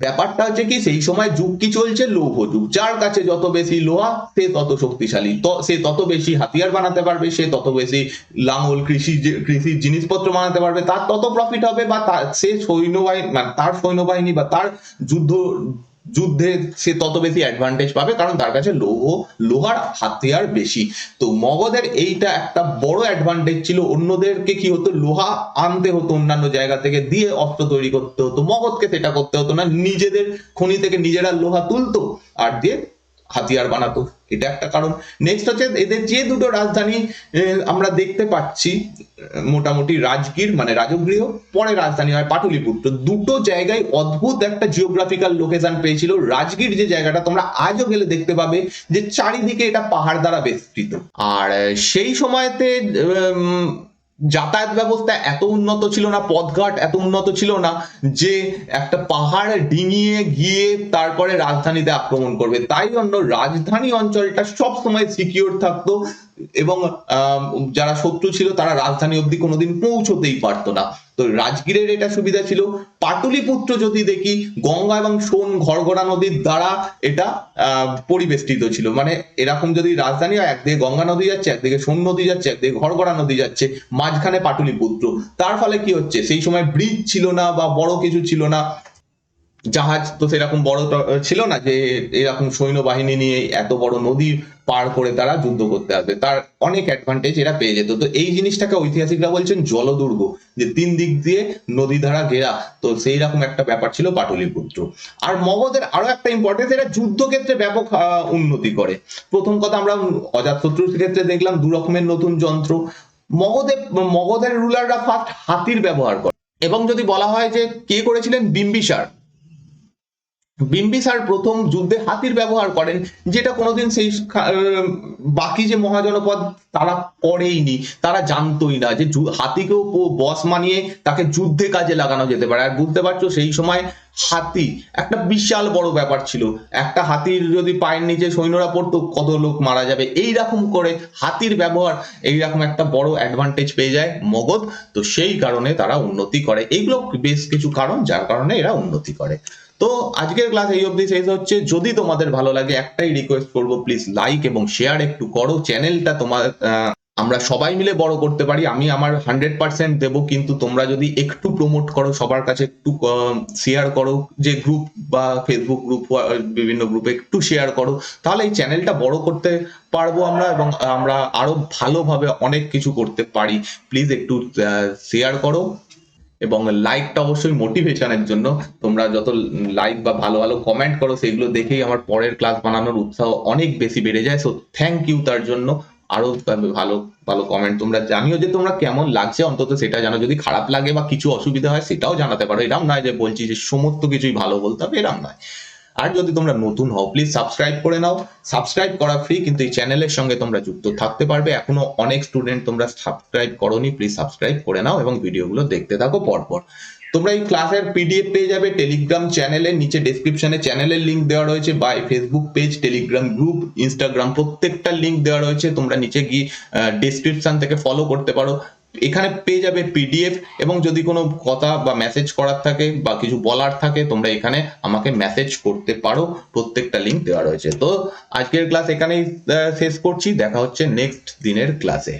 ব্যাপারটা হচ্ছে কি, সেই সময় যুগ কি চলছে, লৌহ যুগ। যার কাছে যত বেশি লোহা সে তত শক্তিশালী, সে তত বেশি হাতিয়ার বানাতে পারবে, সে তত বেশি লাঙল কৃষির জিনিসপত্র বানাতে পারবে, তার তত প্রফিট হবে, বা সে সৈন্যবাহিনী মানে তার সৈন্যবাহিনী বা তার যুদ্ধে সে তত বেশি অ্যাডভান্টেজ পাবে, কারণ তার কাছে লোহার হাতিয়ার বেশি। তো মগধের এইটা একটা বড় অ্যাডভান্টেজ ছিল। অন্যদেরকে কি হতো, লোহা আনতে হতো অন্যান্য জায়গা থেকে, দিয়ে অস্ত্র তৈরি করতে হতো। মগধকে সেটা করতে হতো না, নিজেদের খনি থেকে নিজেরা লোহা তুলতো আর দিয়ে হাতিয়ার বানাতো। এটা একটা কারণ। নেক্সট হচ্ছে এদের যে দুটো রাজধানী আমরা দেখতে পাচ্ছি, মোটামুটি রাজগীর মানে রাজগৃহ, পরে রাজধানী হয় পাটলিপুত্র। দুটো জায়গায় অদ্ভুত একটা জিওগ্রাফিক্যাল লোকেশন পেয়েছিল। রাজগীর যে জায়গাটা তোমরা আজও গেলে দেখতে পাবে যে চারিদিকে এটা পাহাড় দ্বারা বেষ্টিত। আর সেই সময়তে যাতায়াত ব্যবস্থা এত উন্নত ছিল না, পথঘাট এত উন্নত ছিল না যে একটা পাহাড় ডিঙিয়ে গিয়ে তারপরে রাজধানীতে আক্রমণ করবে। তাই জন্য রাজধানী অঞ্চলটা সব সময় সিকিউর থাকতো, এবং যারা শত্রু ছিল তারা রাজধানী অব্দি কোনোদিন পৌঁছতেই পারতো না। তো রাজগীরের এটা সুবিধা ছিল। পাটলিপুত্র যদি দেখি, গঙ্গা এবং সোন ঘরঘরা নদীর দ্বারা এটা পরিবেষ্টিত ছিল। মানে এরকম যদি রাজধানী হয়, একদিকে গঙ্গা নদী যাচ্ছে, একদিকে সোন নদী যাচ্ছে, একদিকে ঘরঘরা নদী যাচ্ছে, মাঝখানে পাটলিপুত্র। তার ফলে কি হচ্ছে, সেই সময় ব্রিজ ছিল না বা বড় কিছু ছিল না, জাহাজ তো সেরকম বড় ছিল না যে এরকম সৈন্যবাহিনী নিয়ে এত বড় নদী পার করে তারা যুদ্ধ করতে আসবে। তার অনেক অ্যাডভান্টেজ এরা পেয়ে যেত। তো এই জিনিসটাকে ঐতিহাসিকরা বলছেন জলদুর্গ, যে 3 দিক দিয়ে নদী দ্বারা ঘেরা। তো সেই রকম একটা ব্যাপার ছিল পাটলিপুত্র। আর মগধের আরো একটা ইম্পর্টেন্স, এরা যুদ্ধক্ষেত্রে ব্যাপক উন্নতি করে। প্রথম কথা আমরা অজাতশত্রুর ক্ষেত্রে দেখলাম 2 রকমের নতুন যন্ত্র। মগধের রুলাররা ফার্স্ট হাতির ব্যবহার করে। এবং যদি বলা হয় যে কে করেছিলেন, বিম্বিসার প্রথম যুদ্ধে হাতির ব্যবহার করেন, যেটা কোনোদিন সেই বাকি যে মহাজনপদ তারা করেইনি, তারা জানতোই না যে হাতিকেও বস মানিয়ে তাকে যুদ্ধে কাজে লাগানো যেতে পারে। আর বুঝতে পারছো সেই সময় হাতি একটা বিশাল বড় ব্যাপার ছিল। একটা হাতির যদি পায়ের নিচে সৈন্যরা পড়তো, কত লোক মারা যাবে। এইরকম করে হাতির ব্যবহার, এইরকম একটা বড় অ্যাডভান্টেজ পেয়ে যায় মগধ। তো সেই কারণে তারা উন্নতি করে। এইগুলো বেশ কিছু কারণ যার কারণে এরা উন্নতি করে। তো আজকের ক্লাস এই অবধি শেষ হচ্ছে। যদি তোমাদের ভালো লাগে, একটাই রিকোয়েস্ট করবো, প্লিজ লাইক এবং শেয়ার একটু করো। চ্যানেলটা তোমার আমরা সবাই মিলে বড় করতে পারি। আমি আমার 100% দেবো, কিন্তু তোমরা যদি একটু প্রমোট করো, সবার কাছে একটু শেয়ার করো, যে গ্রুপ বা ফেসবুক গ্রুপ, বিভিন্ন গ্রুপে একটু শেয়ার করো, তাহলে এই চ্যানেলটা বড় করতে পারবো আমরা, এবং আমরা আরো ভালোভাবে অনেক কিছু করতে পারি। প্লিজ একটু শেয়ার করো, এবং লাইকটা অবশ্যই মোটিভেশনের জন্য। তোমরা যত লাইক বা ভালো ভালো কমেন্ট করো, সেগুলো দেখেই আমার পরের ক্লাস বানানোর উৎসাহ অনেক বেশি বেড়ে যায়। সো থ্যাংক ইউ তার জন্য। আরো ভালো ভালো কমেন্ট তোমরা জানিও, যে তোমরা কেমন লাগছে অন্তত সেটা জানো। যদি খারাপ লাগে বা কিছু অসুবিধা হয় সেটাও জানাতে পারো। এরম নয় যে বলছি যে সমস্ত কিছুই ভালো বলতে হবে, এরম নয়। আর যদি তোমরা নতুন হও, প্লিজ সাবস্ক্রাইব করে নাও। সাবস্ক্রাইব করা ফ্রি, কিন্তু এই চ্যানেলের সঙ্গে তোমরা যুক্ত থাকতে পারবে। এখনো অনেক স্টুডেন্ট তোমরা সাবস্ক্রাইব করোনি, প্লিজ সাবস্ক্রাইব করে নাও এবং ভিডিওগুলো দেখতে থাকো পরপর। তোমরা এই ক্লাসের পিডিএফ পেয়ে যাবে টেলিগ্রাম চ্যানেলে, নিচে ডেসক্রিপশনে চ্যানেলের লিংক দেওয়া রয়েছে, বা Facebook page, Telegram group, Instagram, প্রত্যেকটা লিংক দেওয়া রয়েছে। তোমরা নিচে গিয়ে ডেসক্রিপশন থেকে ফলো করতে পারো। এখানে পেয়ে যাবে পিডিএফ, এবং যদি কোনো কথা বা মেসেজ করার থাকে বা কিছু বলার থাকে, তোমরা এখানে আমাকে মেসেজ করতে পারো। প্রত্যেকটা লিংক দেওয়া রয়েছে। তো আজকের ক্লাস এখানেই শেষ করছি। দেখা হচ্ছে নেক্সট দিনের ক্লাসে।